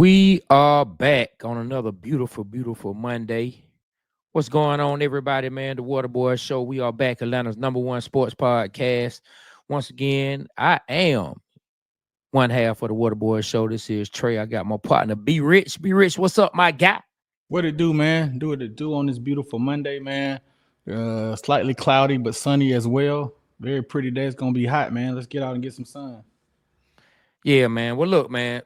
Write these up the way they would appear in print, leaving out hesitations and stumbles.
We are back on another beautiful, beautiful Monday. What's going on, everybody, man? The Waterboyz Show. We are back, Atlanta's #1 sports podcast. Once again, I am one half of the Waterboyz Show. This is Trey. I got my partner, Be Rich. Be Rich, what's up, my guy? What it do, man? Do what it do on this beautiful Monday, man. Slightly cloudy, but sunny as well. Very pretty day. It's going to be hot, man. Let's get out and get some sun. Yeah, man. Well, look, man,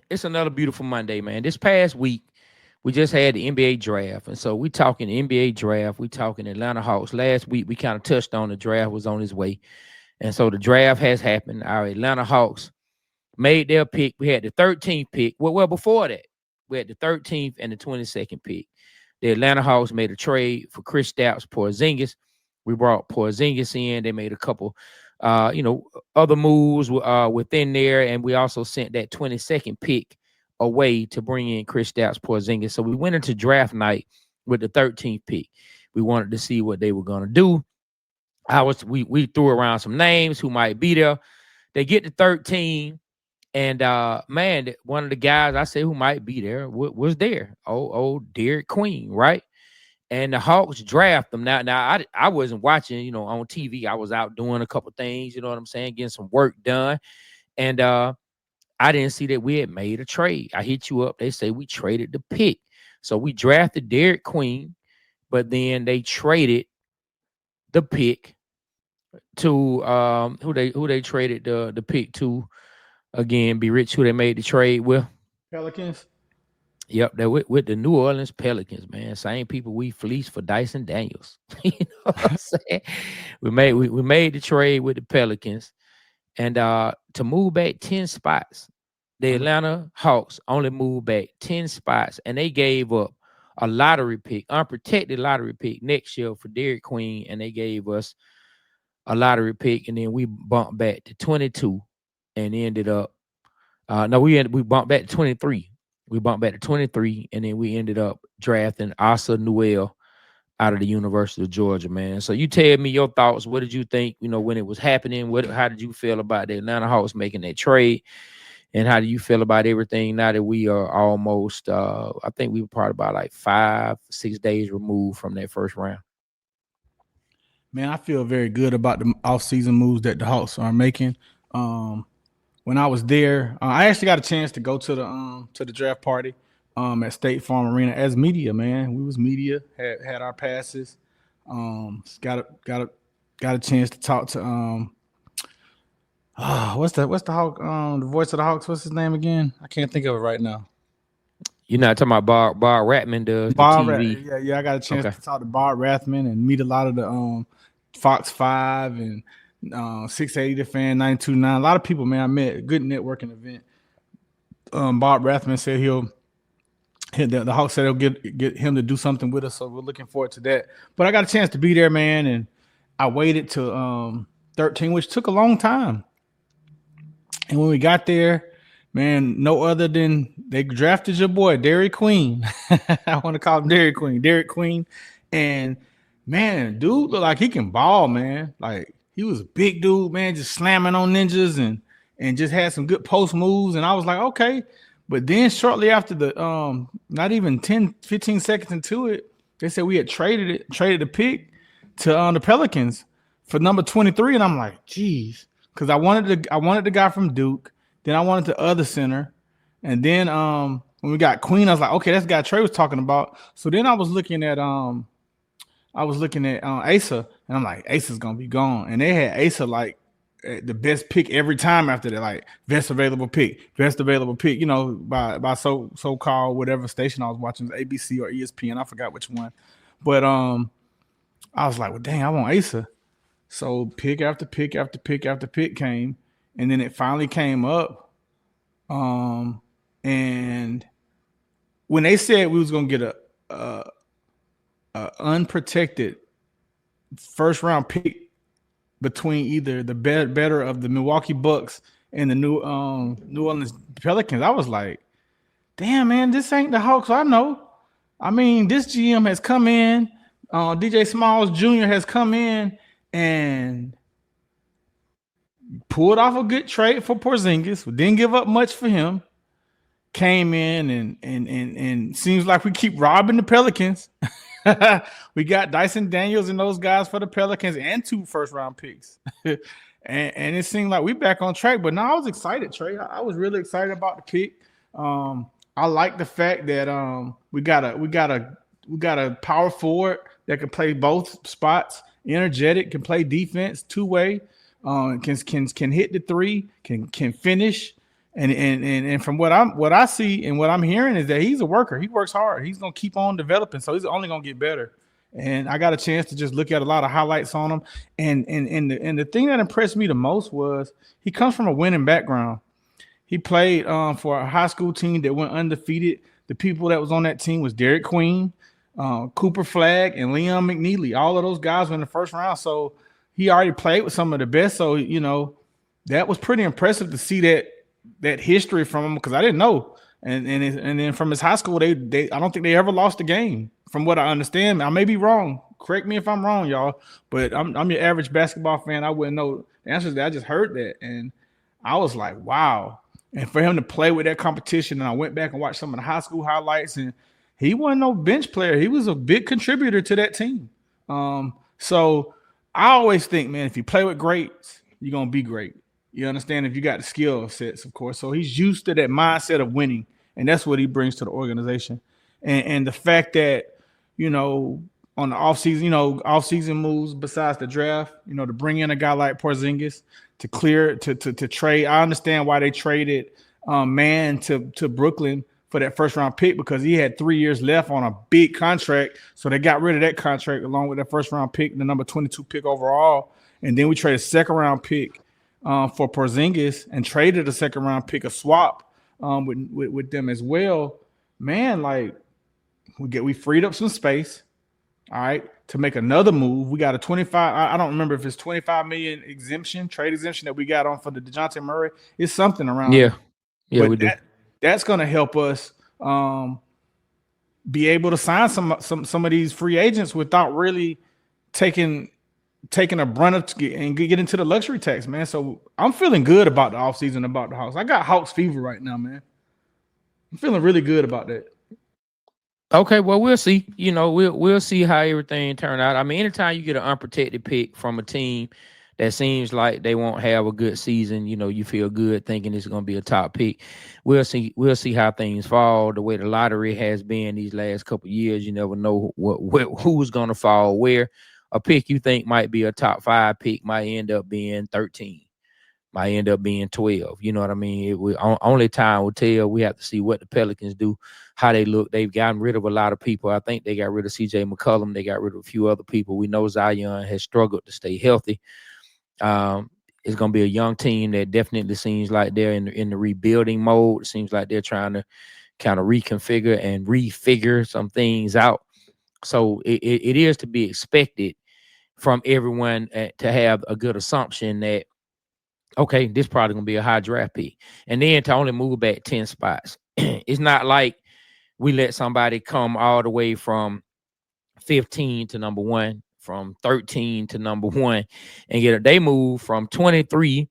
it's another beautiful Monday, man. This past week, we just had the NBA draft. And so we talking NBA draft. We talking Atlanta Hawks. Last week, we kind of touched on the draft was on its way. And so the draft has happened. Our Atlanta Hawks made their pick. We had the 13th pick. Well, before that, we had the 13th and the 22nd pick. The Atlanta Hawks made a trade for Kristaps Porzingis. We brought Porzingis in. They made a couple, other moves within there. And we also sent that 22nd pick away to bring in Kristaps Porzingis. So we went into draft night with the 13th pick. We wanted to see what they were going to do. We threw around some names who might be there. They get to 13. And man, one of the guys I say who might be there was there. Old Derek Queen, right? And the Hawks draft them. Now I wasn't watching, on TV. I was out doing a couple things, you know what I'm saying, getting some work done. And I didn't see that we had made a trade. I hit you up. They say we traded the pick. So we drafted Derek Queen, but then they traded the pick to who they traded the pick to. Again, Be Rich, who they made the trade with? Pelicans. Yep, they're with the New Orleans Pelicans, man. Same people we fleeced for Dyson Daniels. You know what I'm saying? We made the trade with the Pelicans. And to move back 10 spots, the Atlanta Hawks only moved back 10 spots, and they gave up a lottery pick, unprotected lottery pick next year for Derek Queen, and they gave us a lottery pick, and then we bumped back to 22. And ended up, we bumped back to 23. We bumped back to 23, and then we ended up drafting Asa Newell out of the University of Georgia, man. So you tell me your thoughts. What did you think, when it was happening? How did you feel about the Atlanta Hawks making that trade? And how do you feel about everything now that we are almost, I think we were probably about like 5-6 days removed from that first round? Man, I feel very good about the offseason moves that the Hawks are making. When I was there, I actually got a chance to go to the draft party at State Farm Arena as media, man. We was media, had our passes. Got a chance to talk to what's the Hawk, the voice of the Hawks, what's his name again? I can't think of it right now. You're not talking about Bob Ratman does Bob the TV. Yeah, I got a chance to talk to Bob Rathman and meet a lot of the Fox 5 and 680 The Fan, 929. A lot of people, man, I met. A good networking event. Bob Rathman said the Hawks said he'll get him to do something with us, so we're looking forward to that. But I got a chance to be there, man, and I waited till 13, which took a long time. And when we got there, man, no other than they drafted your boy, Derek Queen. I want to call him Derek Queen. And man, dude looked like he can ball, man. Like, he was a big dude, man, just slamming on ninjas and just had some good post moves. And I was like, okay. But then shortly after the not even 10, 15 seconds into it, they said we had traded the pick to the Pelicans for number 23. And I'm like, geez, because I wanted the guy from Duke, then I wanted the other center, and then when we got Queen, I was like, okay, that's the guy Trey was talking about. So then I was looking at Asa, and I'm like, Asa's gonna be gone. And they had Asa like the best pick every time after that, like best available pick, by so-called whatever station I was watching, ABC or ESPN, I forgot which one. But I was like, well, dang, I want Asa. So pick after pick after pick after pick came, and then it finally came up. And when they said we was gonna get a unprotected first round pick between either the better of the Milwaukee Bucks and the New Orleans Pelicans, I was like, damn, man, this ain't the Hawks I know. I mean, this GM has come in, DJ Smalls Jr. has come in and pulled off a good trade for Porzingis. We didn't give up much for him. came in and seems like we keep robbing the Pelicans. We got Dyson Daniels and those guys for the Pelicans and 2 first-round picks. and it seemed like we back on track. But now I was excited, Trey. I was really excited about the pick. I like the fact that we got a power forward that can play both spots, energetic, can play defense, two-way, can hit the three, can finish. And from what I see and what I'm hearing is that he's a worker. He works hard. He's gonna keep on developing, so he's only gonna get better. And I got a chance to just look at a lot of highlights on him. And the thing that impressed me the most was he comes from a winning background. He played for a high school team that went undefeated. The people that was on that team was Derek Queen, Cooper Flagg, and Leon McNeely. All of those guys were in the first round. So he already played with some of the best. So, that was pretty impressive to see that history from him, because I didn't know. And then from his high school, they I don't think they ever lost a game, from what I understand. I may be wrong. Correct me if I'm wrong, y'all. But I'm your average basketball fan. I wouldn't know the answers to that. I just heard that, and I was like, wow. And for him to play with that competition, and I went back and watched some of the high school highlights, and he wasn't no bench player. He was a big contributor to that team. So I always think, man, if you play with greats, you're gonna be great. You understand? If you got the skill sets, of course. So he's used to that mindset of winning, and that's what he brings to the organization. And the fact that, on the offseason moves besides the draft, to bring in a guy like Porzingis to trade. I understand why they traded Man to Brooklyn for that first round pick, because he had 3 years left on a big contract. So they got rid of that contract along with that first round pick, the number 22 pick overall. And then we traded a second round pick for Porzingis and traded a second round pick, a swap with them as well. Man, like we freed up some space, all right, to make another move. We got a 25. I don't remember if it's 25 million trade exemption that we got on for the DeJounte Murray. It's something around. Yeah, but we do. That's going to help us be able to sign some of these free agents without really taking a brunt of and get into the luxury tax, man. So I'm feeling good about the offseason, about the Hawks. I got Hawks fever right now, man. I'm feeling really good about that. Okay, well, we'll see. We'll see how everything turn out. I mean, anytime you get an unprotected pick from a team that seems like they won't have a good season, you feel good thinking it's going to be a top pick. We'll see how things fall. The way the lottery has been these last couple of years, you never know who's going to fall where. A pick you think might be a top 5 pick might end up being 13, might end up being 12. You know what I mean? Only time will tell. We have to see what the Pelicans do, how they look. They've gotten rid of a lot of people. I think they got rid of CJ McCollum. They got rid of a few other people. We know Zion has struggled to stay healthy. It's going to be a young team that definitely seems like they're in the rebuilding mode. It seems like they're trying to kind of reconfigure and refigure some things out. So it is to be expected from everyone to have a good assumption that, okay, this probably going to be a high draft pick. And then to only move back 10 spots. It's not like we let somebody come all the way from 15 to number 1, from 13 to number 1, and they move from 23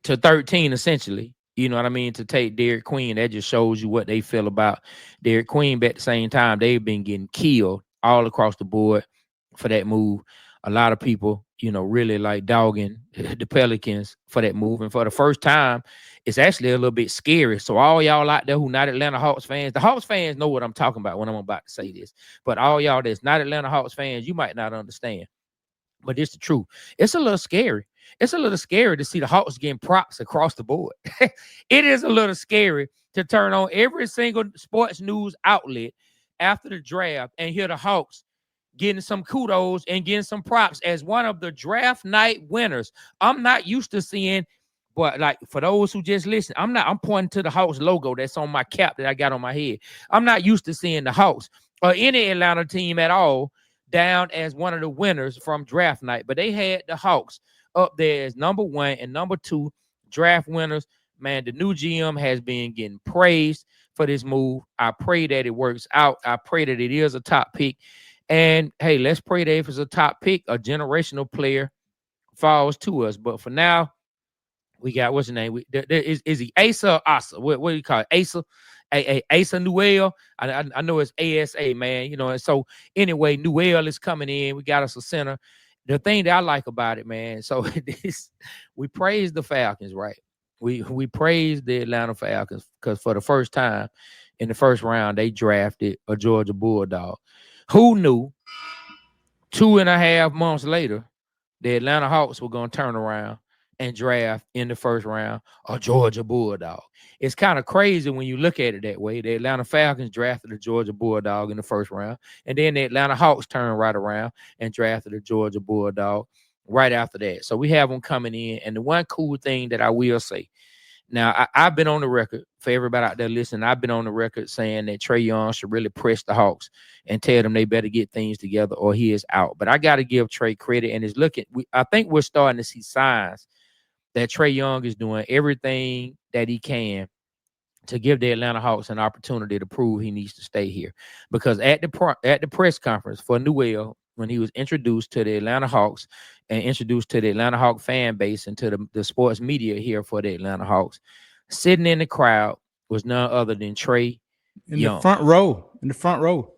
to 13, essentially. You know what I mean? To take Derek Queen, that just shows you what they feel about Derek Queen. But at the same time, they've been getting killed all across the board for that move. A lot of people, really like dogging the Pelicans for that move. And for the first time, it's actually a little bit scary. So all y'all out there who not Atlanta Hawks fans, the Hawks fans know what I'm talking about when I'm about to say this. But all y'all that's not Atlanta Hawks fans, you might not understand. But it's the truth. It's a little scary. It's a little scary to see the Hawks getting props across the board. It is a little scary to turn on every single sports news outlet after the draft and hear the Hawks getting some kudos and getting some props as one of the draft night winners. I'm not used to seeing, but like for those who just listen, I'm pointing to the Hawks logo that's on my cap that I got on my head. I'm not used to seeing the Hawks or any Atlanta team at all down as one of the winners from draft night, but they had the Hawks up there as number 1 and number 2 draft winners. Man, the new GM has been getting praised for this move. I pray that it works out. I pray that it is a top pick. And hey, let's pray that if it's a top pick, a generational player falls to us. But for now, We got what's his name? Is he Asa or Asa? What do you call it? Asa, Asa Newell. I know it's ASA, man. You know, and so anyway, Newell is coming in. We got us a center. The thing that I like about it, man. So this, we praise the Falcons, right? We praise the Atlanta Falcons because for the first time in the first round they drafted a Georgia Bulldog. Who knew 2.5 months later the Atlanta Hawks were going to turn around and draft in the first round a Georgia Bulldog? It's kind of crazy when you look at it that way. The Atlanta Falcons drafted a Georgia Bulldog in the first round, and then the Atlanta Hawks turned right around and drafted a Georgia Bulldog right after that. So we have them coming in. And the one cool thing that I will say, now, I've been on the record for everybody out there listening. I've been on the record saying that Trae Young should really press the Hawks and tell them they better get things together or he is out. But I got to give Trae credit, and it's looking. I think we're starting to see signs that Trae Young is doing everything that he can to give the Atlanta Hawks an opportunity to prove he needs to stay here. Because at the press conference for Newell, when he was introduced to the Atlanta Hawks and introduced to the Atlanta Hawk fan base and to the sports media here for the Atlanta Hawks, sitting in the crowd was none other than Trae Young. The front row. In the front row.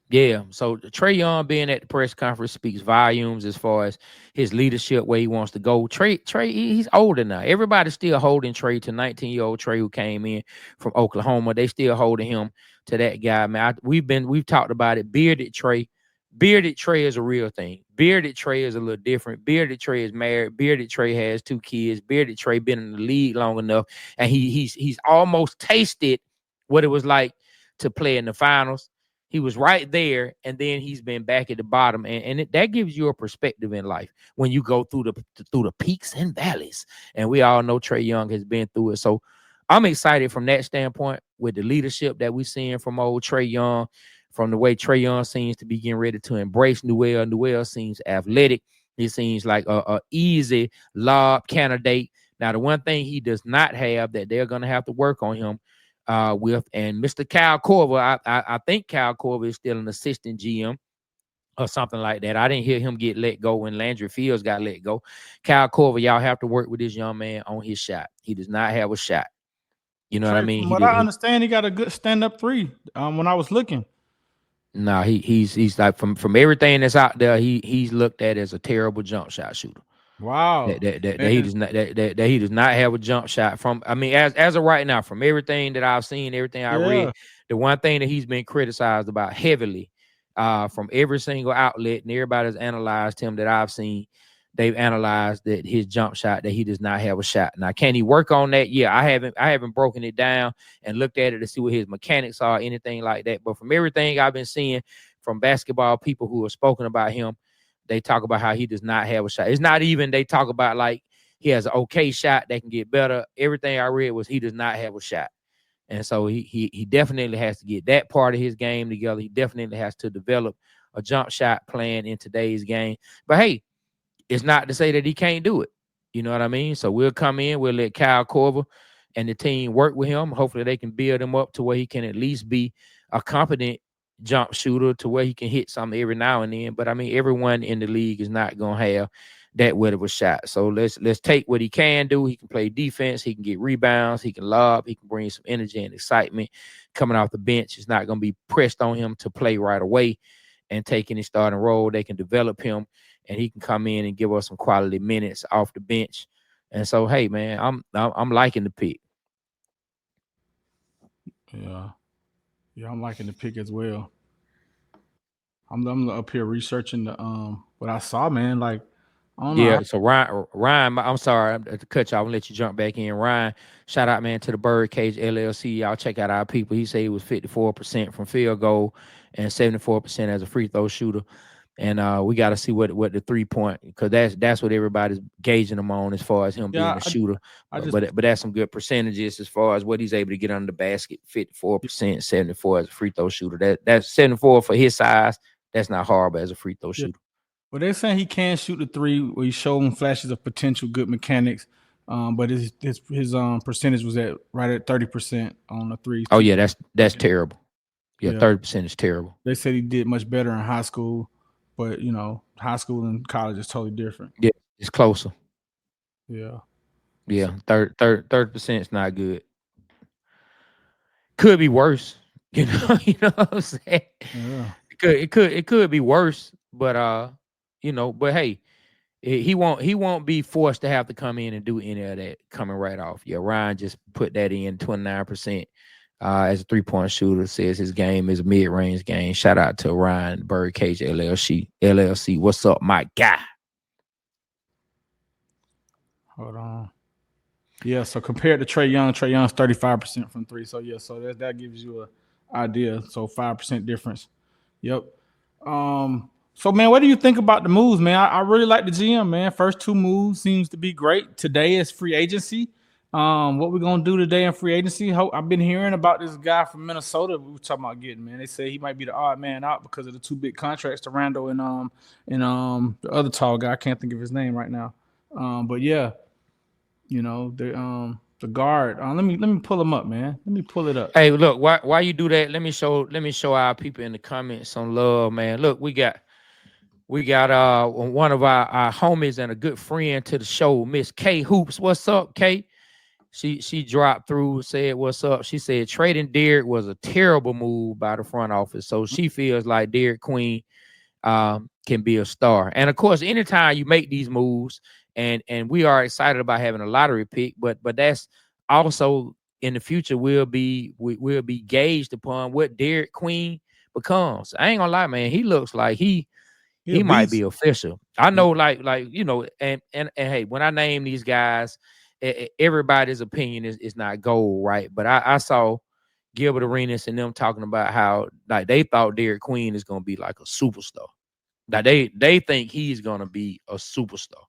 Yeah, so Trae Young being at the press conference speaks volumes as far as his leadership, where he wants to go. Trae, he's older now. Everybody's still holding Trae to 19-year-old Trae who came in from Oklahoma. They still holding him to that guy, man. We've talked about it. Bearded Trae is a real thing. Bearded Trae is a little different. Bearded Trae is married. Bearded Trae has 2 kids. Bearded Trae been in the league long enough, and he's almost tasted what it was like to play in the finals. He was right there, and then he's been back at the bottom, and that gives you a perspective in life when you go through the peaks and valleys. And we all know Trae Young has been through it, so I'm excited from that standpoint with the leadership that we're seeing from old Trae Young, from the way Trae Young seems to be getting ready to embrace Newell. Newell seems athletic. He seems like a easy lob candidate. Now, the one thing he does not have that they're going to have to work on him with, and Mr. Kyle Korver, I think Kyle Korver is still an assistant GM or something like that. I didn't hear him get let go when Landry Fields got let go. Kyle Korver, y'all have to work with this young man on his shot. He does not have a shot. You know what I mean? From what I understand, he got a good stand-up 3. When I was looking. No, he's like from everything that's out there, he's looked at as a terrible jump shot shooter. Wow. That he does not have a jump shot. From, I mean, as of right now, from everything that I've seen, everything I read, the one thing that he's been criticized about heavily from every single outlet, and everybody's analyzed him that I've seen, they've analyzed that his jump shot, that he does not have a shot. Now, can he work on that? Yeah, I haven't broken it down and looked at it to see what his mechanics are, anything like that. But from everything I've been seeing from basketball people who have spoken about him, they talk about how he does not have a shot. It's not even they talk about like he has an okay shot that can get better. Everything I read was he does not have a shot. And so he definitely has to get that part of his game together. He definitely has to develop a jump shot plan in today's game. But hey, it's not to say that he can't do it. You know what I mean? So we'll come in, we'll let Kyle Korver and the team work with him. Hopefully they can build him up to where he can at least be a competent jump shooter, to where he can hit something every now and then. But I mean, everyone in the league is not gonna have that wet of a shot. So let's take what he can do. He can play defense, he can get rebounds, he can lob, he can bring some energy and excitement coming off the bench. It's not gonna be pressed on him to play right away and take any starting role. They can develop him, and he can come in and give us some quality minutes off the bench. And so, hey man, I'm liking the pick. Yeah, I'm liking the pick as well. I'm up here researching the what I saw, man. Like, I don't know. Yeah, so Ryan, I'm sorry to cut you. I'm gonna let you jump back in. Ryan, shout out, man, to the Birdcage LLC. Y'all check out our people. He said he was 54% from field goal and 74% as a free throw shooter. And we got to see what the 3-point, because that's what everybody's gauging him on as far as him being a shooter. But that's some good percentages as far as what he's able to get under the basket. 54%, 74 as a free throw shooter. That's 74 for his size. That's not horrible as a free throw shooter. Well, they're saying he can shoot the 3. Where he showed him flashes of potential, good mechanics. But his percentage was right at 30% on the 3. Oh yeah, that's terrible. Yeah, 30% is terrible. They said he did much better in high school. But, you know, high school and college is totally different. Yeah, it's closer. Yeah. Yeah, 30% is not good. Could be worse. You know what I'm saying? Yeah. It could be worse, but but hey, he won't be forced to have to come in and do any of that coming right off. Yeah, Ryan just put that in 29%. As a 3-point shooter, says his game is a mid-range game. Shout out to Ryan Birdcage LLC. What's up, my guy? Hold on. Yeah, so compared to Trey Young's 35% from three. So yeah, so that gives you a idea. So 5% difference. Yep. So man, what do you think about the moves, man? I really like the GM, man. First two moves seems to be great. Today is free agency. What we're gonna do today in free agency? I've been hearing about this guy from Minnesota we were talking about getting, man. They say he might be the odd man out because of the two big contracts to Randall and the other tall guy. I can't think of his name right now. But yeah, the guard. Let me pull him up, man. Let me pull it up. Hey, look, why you do that? Let me show our people in the comments some love, man. Look, we got one of our homies and a good friend to the show, Miss K Hoops. What's up, K? She dropped through, said what's up. She said trading Derek was a terrible move by the front office. So she feels like Derek Queen can be a star. And of course, anytime you make these moves, and we are excited about having a lottery pick, but that's also in the future we'll be gauged upon what Derek Queen becomes. I ain't gonna lie, man. He looks like he He a might be beast. official. I know, like and hey, when I name these guys, everybody's opinion is not gold, right? But I saw Gilbert Arenas and them talking about how like they thought Derek Queen is gonna be like a superstar. Like they think he's gonna be a superstar.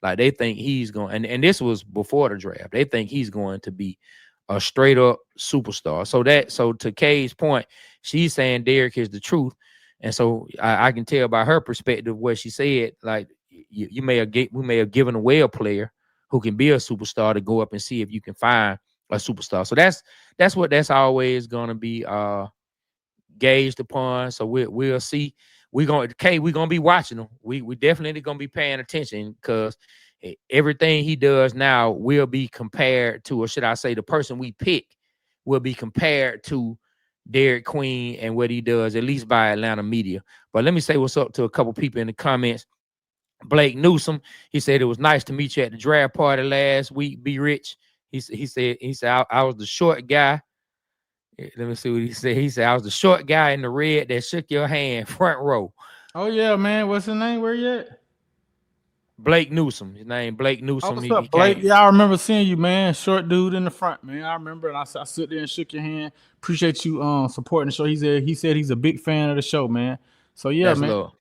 Like they think he's going, and this was before the draft. They think he's going to be a straight up superstar. So to Kay's point, she's saying Derek is the truth. And so I can tell by her perspective what she said, like we may have given away a player who can be a superstar to go up and see if you can find a superstar. So that's always gonna be gauged upon. So we'll see. We're gonna be watching him. We definitely gonna be paying attention because everything he does now will be compared to, or should I say, the person we pick will be compared to Derek Queen and what he does, at least by Atlanta media. But let me say what's up to a couple people in the comments. Blake Newsom, he said it was nice to meet you at the draft party last week. Be Rich. He said I was the short guy. Let me see what he said. He said I was the short guy in the red that shook your hand, front row. Oh yeah, man. What's his name? Where you at? Blake Newsom. His name Blake Oh, Newsom. what's He up, Blake? came. Yeah, I remember seeing you, man. Short dude in the front, man. I remember, and I stood there and shook your hand. Appreciate you supporting the show. He said he's a big fan of the show, man. So yeah, That's man. love.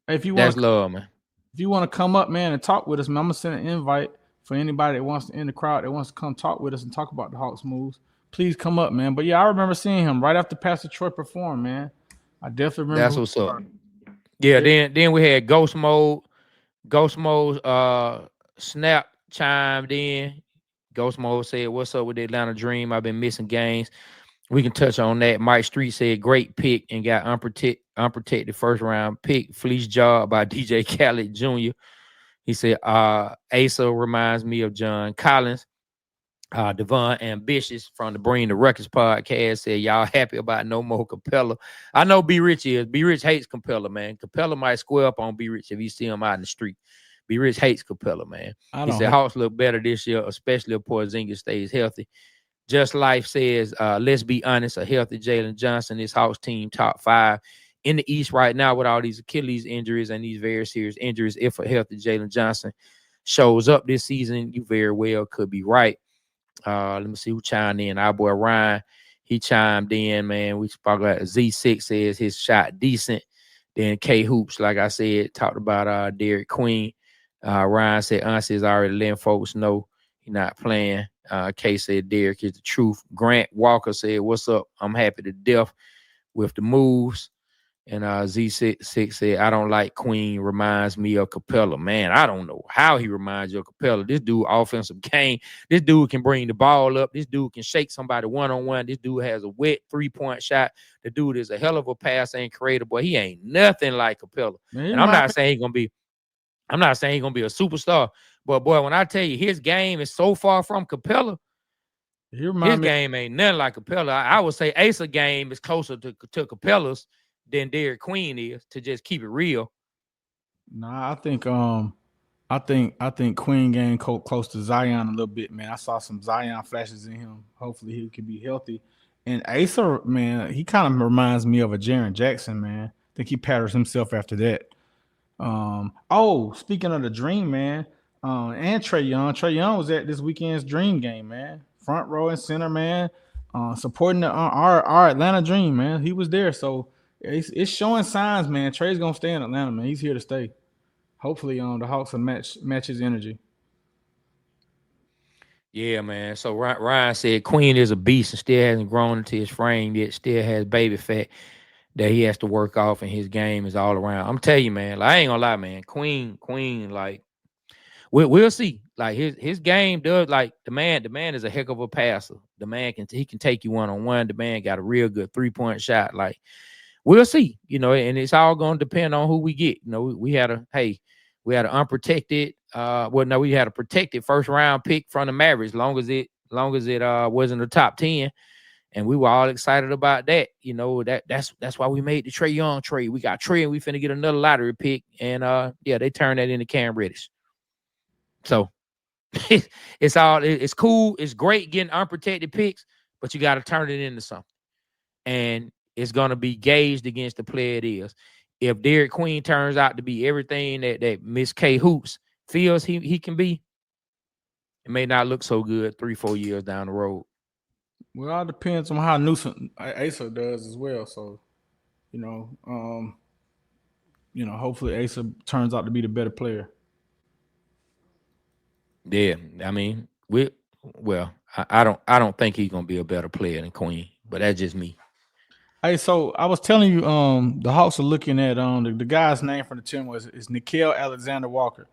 If you want That's to love, man. if you want to come up, man, and talk with us, man, I'm gonna send an invite for anybody that wants to in the crowd that wants to come talk with us and talk about the Hawks moves. Please come up, man. But yeah, I remember seeing him right after Pastor Troy performed, man. I definitely remember That's who what's you up. are. Yeah. Yeah. Then we had Ghost Mode. Ghost Mode snap chimed in. Ghost Mode said, "What's up with the Atlanta Dream? I've been missing games. We can touch on that." Mike Street said, "Great pick and got unprotected first round pick. Fleece job by DJ Khaled Jr." He said, Asa reminds me of John Collins. Devon Ambitious from the Bring the Ruckus podcast said, "Y'all happy about no more Capella?" I know B Rich is. B Rich hates Capella, man. Capella might square up on B Rich if you see him out in the street. B Rich hates Capella, man. I He don't said hate. Hawks look better this year, especially if Porzingis stays healthy. Just Life says, let's be honest, a healthy Jalen Johnson, this Hawks team top 5 in the East right now with all these Achilles injuries and these very serious injuries. If a healthy Jalen Johnson shows up this season, you very well could be right. Let me see who chimed in. Our boy Ryan, he chimed in, man. We spoke about Z6 says his shot decent. Then K Hoops, like I said, talked about Derek Queen. Ryan said Unc is already letting folks know he's not playing. K said Derek is the truth. Grant Walker said, "What's up? I'm happy to death with the moves." And Z6 said, "I don't like Queen. Reminds me of Capella." Man, I don't know how he reminds you of Capella. This dude, offensive game. This dude can bring the ball up. This dude can shake somebody one-on-one. This dude has a wet 3-point shot. The dude is a hell of a passer and creator, boy. He ain't nothing like Capella. Man, he And I'm remind not saying he's gonna be a superstar, But boy, when I tell you his game is so far from Capella, He his remind me. game ain't nothing like Capella. I would say Asa game is closer to Capella's than Derek Queen is, to just keep it real. Nah, I think Queen game close to Zion a little bit, man. I saw some Zion flashes in him. Hopefully he can be healthy. And Asa, man, he kind of reminds me of a Jaren Jackson, man. I think he patterns himself after that. Oh, speaking of the dream, man, and Trey Young. Trey Young was at this weekend's dream game, man. Front row and center, man. Supporting our Atlanta dream, man. He was there, so it's showing signs, man. Trey's gonna stay in Atlanta, man. He's here to stay. Hopefully, the Hawks will match his energy. Yeah, man. So Ryan said Queen is a beast and still hasn't grown into his frame yet. Still has baby fat that he has to work off, and his game is all around. I'm telling you, man. Like, I ain't gonna lie, man. Queen, like we'll see. Like his game does, like the man is a heck of a passer. The man can take you 1-on-1. The man got a real good 3-point shot. Like, we'll see, and it's all gonna depend on who we get. We had an unprotected, we had a protected first round pick from the Mavericks, long as it wasn't the top 10. And we were all excited about that. That's why we made the Trey Young trade. We got Trey and we finna get another lottery pick. And they turned that into Cam Reddish. So it's cool. It's great getting unprotected picks, but you got to turn it into something. And it's gonna be gauged against the player it is. If Derek Queen turns out to be everything that Miss K Hoops feels he can be, it may not look so good 3-4 years down the road. Well, it all depends on how Newsom Asa does as well. So, hopefully Asa turns out to be the better player. Yeah, I mean, I don't think he's gonna be a better player than Queen, but that's just me. Hey, so I was telling you, the Hawks are looking at the guy's name from the team is Nickeil Alexander Walker.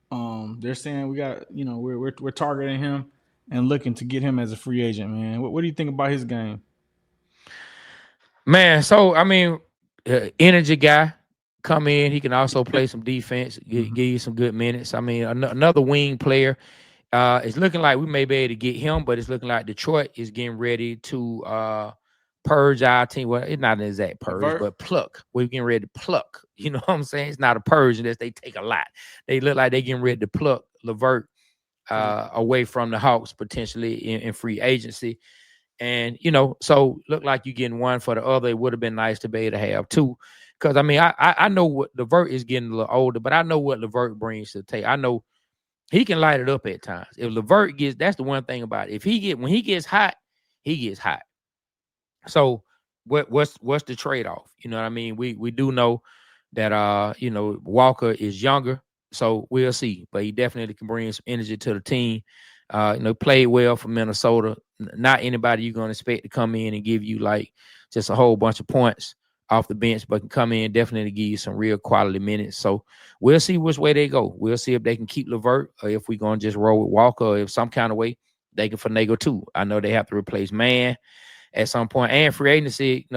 They're saying we got, we're targeting him and looking to get him as a free agent, man. What do you think about his game? Man, so I mean, energy guy, come in. He can also play some defense, give you some good minutes. I mean, another wing player. It's looking like we may be able to get him, but it's looking like Detroit is getting ready to purge our team. Well, it's not an exact purge, but pluck. We're getting ready to pluck. You know what I'm saying? It's not a purge unless they take a lot. They look like they're getting ready to pluck LeVert away from the Hawks potentially in free agency. And, so look like you're getting one for the other. It would have been nice to be able to have two. Because, I mean, I know what LeVert is getting a little older, but I know what LeVert brings to the table. I know he can light it up at times. If LeVert that's the one thing about it. When he gets hot, he gets hot. So what's the trade-off? You know what I mean? We do know that Walker is younger, so we'll see. But he definitely can bring some energy to the team. Played well for Minnesota. Not anybody you're gonna expect to come in and give you like just a whole bunch of points off the bench, but can come in definitely give you some real quality minutes. So we'll see which way they go. We'll see if they can keep LeVert or if we're gonna just roll with Walker, or if some kind of way they can finagle too. I know they have to replace Man at some point, and free agency,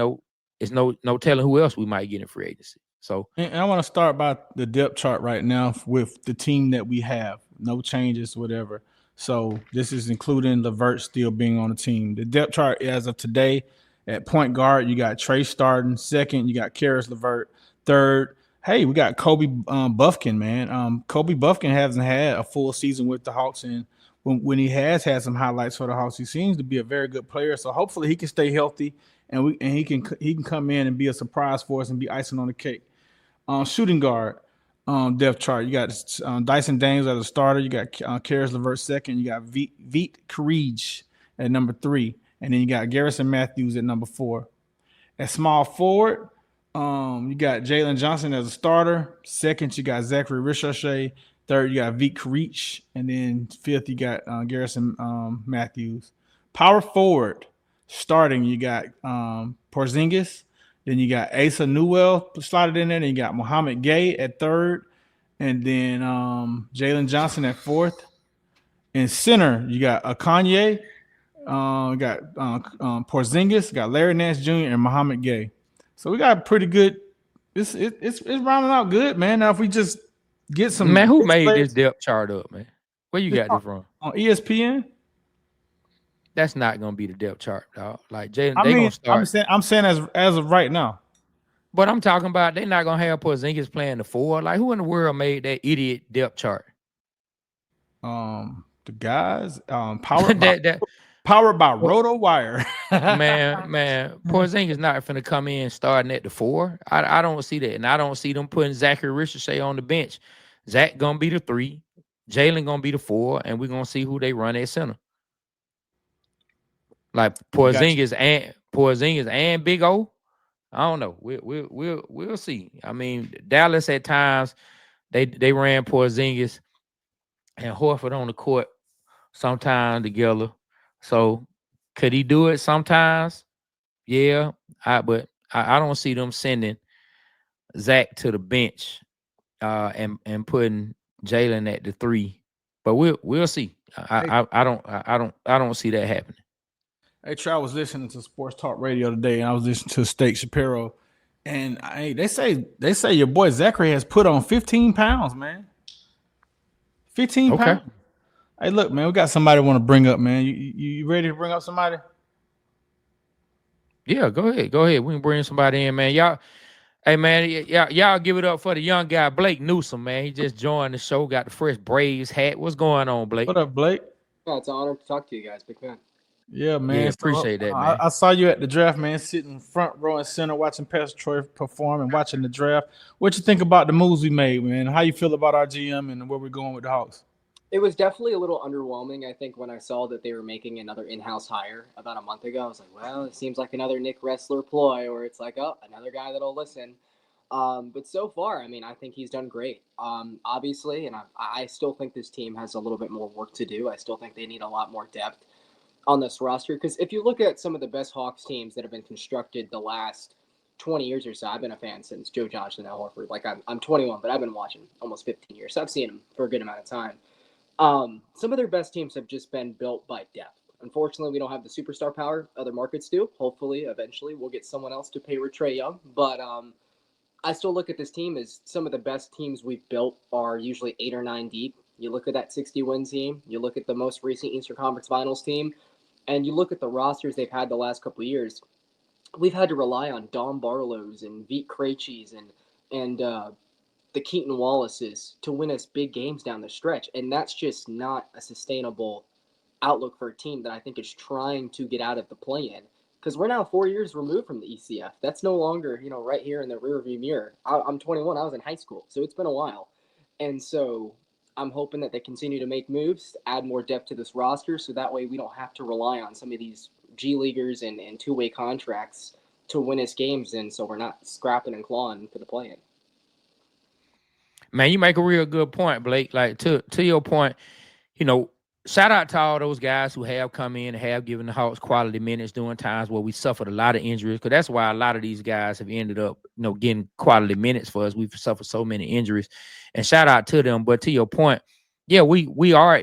it's no telling who else we might get in free agency. So, and I want to start by the depth chart right now with the team that we have. No changes, whatever. So this is including LeVert still being on the team. The depth chart as of today, at point guard, you got Trey starting. Second, you got Karis LeVert. Third, hey, we got Kobe Buffkin, man. Kobe Buffkin hasn't had a full season with the Hawks, and when he has had some highlights for the Hawks, he seems to be a very good player. So hopefully he can stay healthy and he can come in and be a surprise for us and be icing on the cake. Shooting guard depth chart, you got Dyson Daniels as a starter. You got Karis LeVert second. You got Veet Karij at number 3, and then you got Garrison Matthews at number 4. At small forward, you got Jalen Johnson as a starter. Second, you got Zachary Ricochet. Third, you got Veet Karich. And then fifth, you got Garrison Matthews. Power forward, starting, you got Porzingis. Then you got Asa Newell slotted in there. Then you got Mohamed Gay at third. And then Jalen Johnson at fourth. In center, you got Kanye. Got Porzingis. Got Larry Nance Jr. and Mohamed Gay. So we got pretty good. It's rounding out good, man. Now if we just get some, man, who made this depth chart up, man? Where you It's got this from? on ESPN. That's not gonna be the depth chart, dog. Like Jalen, I they gonna mean, start. I'm saying as of right now. But I'm talking about they not gonna have Porzingis playing the four. Like who in the world made that idiot depth chart? The guys, that that powered by po- Roto Wire. man, Porzingis not finna come in starting at the four. I don't see that, and I don't see them putting Zachary Richardson on the bench. Zach gonna be the three, Jalen gonna be the four, and we're gonna see who they run at center. Like Gotcha. Porzingis and Big O. I don't know. We'll see. I mean, Dallas at times they ran Porzingis and Horford on the court sometime together. So could he do it sometimes? Yeah. But I don't see them sending Zach to the bench and putting Jalen at the three. But we'll see. Hey, I don't see that happening. hey, Trey, I was listening to Sports Talk Radio today, and I was listening to Steak Shapiro, and they say your boy Zachary has put on 15 pounds, man. 15 Okay. pounds. Hey, look, man, we got somebody I want to bring up, man. You ready to bring up somebody? Yeah, go ahead. Go ahead. We can bring somebody in, man. Y'all, hey man, y'all give it up for the young guy, Blake Newsom, man. He just joined the show, got the fresh Braves hat. What's going on, Blake? What up, Blake? Yeah, it's an honor to talk to you guys. Big fan. Yeah, Yeah, man. So appreciate that, man. I saw you at the draft, man, sitting front row and center, watching Pastor Troy perform and watching the draft. What you think about the moves we made, man? How you feel about our GM and where we're going with the Hawks? It was definitely a little underwhelming, I think, when I saw that they were making another in-house hire about a month ago. I was like, well, it seems like another Nick Ressler ploy, or it's like, oh, another guy that'll listen. But so far, I mean, I think he's done great. Obviously, and I still think this team has a little bit more work to do. I still think they need a lot more depth on this roster, because if you look at some of the best Hawks teams that have been constructed the last 20 years or so, I've been a fan since Joe Johnson and Al Horford. Like, I'm 21, but I've been watching almost 15 years, so I've seen them for a good amount of time. Some of their best teams have just been built by depth. Unfortunately, we don't have the superstar power other markets do. Hopefully, eventually, we'll get someone else to pay Trae Young. But I still look at this team as some of the best teams we've built are usually 8 or 9 deep. You look at that 60-win team. You look at the most recent Eastern Conference Finals team. And you look at the rosters they've had the last couple of years. We've had to rely on Dom Barlow's and Vít Krejci's and the Keaton Wallaces to win us big games down the stretch. And that's just not a sustainable outlook for a team that I think is trying to get out of the play-in. Because we're now 4 years removed from the ECF. That's no longer, right here in the rearview mirror. I'm 21. I was in high school, so it's been a while. And so I'm hoping that they continue to make moves, add more depth to this roster, so that way we don't have to rely on some of these G Leaguers and two-way contracts to win us games, and so we're not scrapping and clawing for the play-in. Man, you make a real good point, Blake. Like to your point, shout out to all those guys who have come in and have given the Hawks quality minutes during times where we suffered a lot of injuries. Because that's why a lot of these guys have ended up, getting quality minutes for us. We've suffered so many injuries, and shout out to them. But to your point, yeah, we are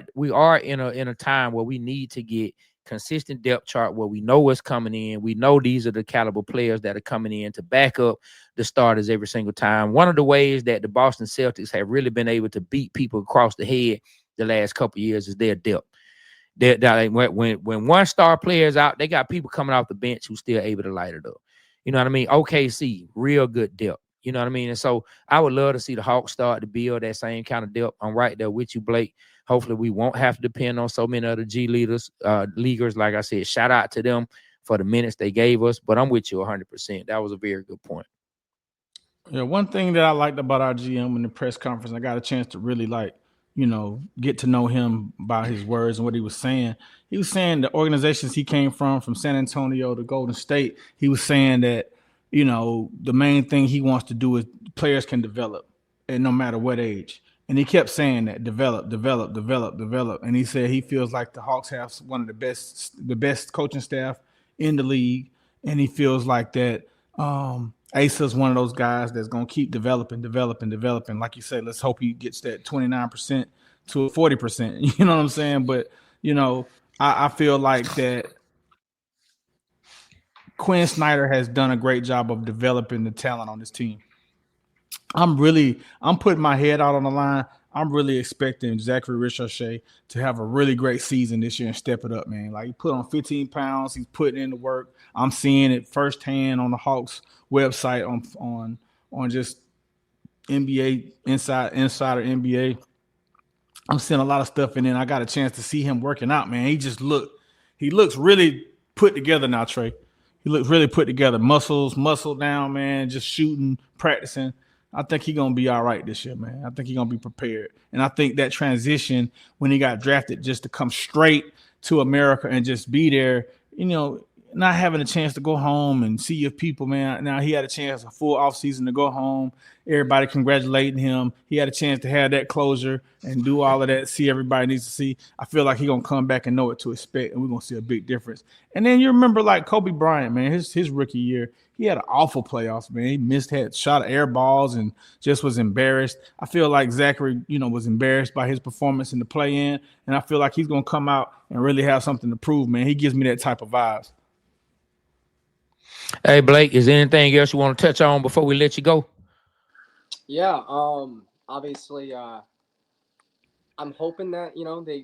in a time where we need to get consistent depth chart where we know what's coming in. We know these are the caliber players that are coming in to back up the starters every single time. One of the ways that the Boston Celtics have really been able to beat people across the head the last couple of years is their depth. When one star player is out, they got people coming off the bench who still able to light it up. You know what I mean? OKC, real good depth. You know what I mean? And so I would love to see the Hawks start to build that same kind of depth. I'm right there with you, Blake. Hopefully we won't have to depend on so many other leaguers. Like I said, shout out to them for the minutes they gave us. But I'm with you 100%. That was a very good point. Yeah, one thing that I liked about our GM in the press conference, I got a chance to really get to know him by his words and what he was saying. He was saying the organizations he came from San Antonio to Golden State, he was saying that, the main thing he wants to do is players can develop, and no matter what age. And he kept saying that develop. And he said he feels like the Hawks have one of the best coaching staff in the league. And he feels like that Asa is one of those guys that's going to keep developing. Like you said, let's hope he gets that 29% to 40%. You know what I'm saying? But, I feel like that Quinn Snyder has done a great job of developing the talent on this team. I'm putting my head out on the line. I'm really expecting Zachary Ricochet to have a really great season this year and step it up, man. Like he put on 15 pounds, he's putting in the work. I'm seeing it firsthand on the Hawks website on just NBA insider NBA. I'm seeing a lot of stuff, and then I got a chance to see him working out, man. He looks really put together now, Trey. He looks really put together. Muscle down, man, just shooting, practicing. I think he's gonna be all right this year, man. I think he's gonna be prepared. And I think that transition when he got drafted just to come straight to America and just be there, not having a chance to go home and see your people, man. Now he had a chance, a full offseason to go home. Everybody congratulating him. He had a chance to have that closure and do all of that, see everybody needs to see. I feel like he's going to come back and know what to expect, and we're going to see a big difference. And then you remember like Kobe Bryant, man, his rookie year, he had an awful playoffs, man. He had shot air balls and just was embarrassed. I feel like Zachary, was embarrassed by his performance in the play-in, and I feel like he's going to come out and really have something to prove, man. He gives me that type of vibes. Hey, Blake, is there anything else you want to touch on before we let you go? Yeah, obviously, I'm hoping that,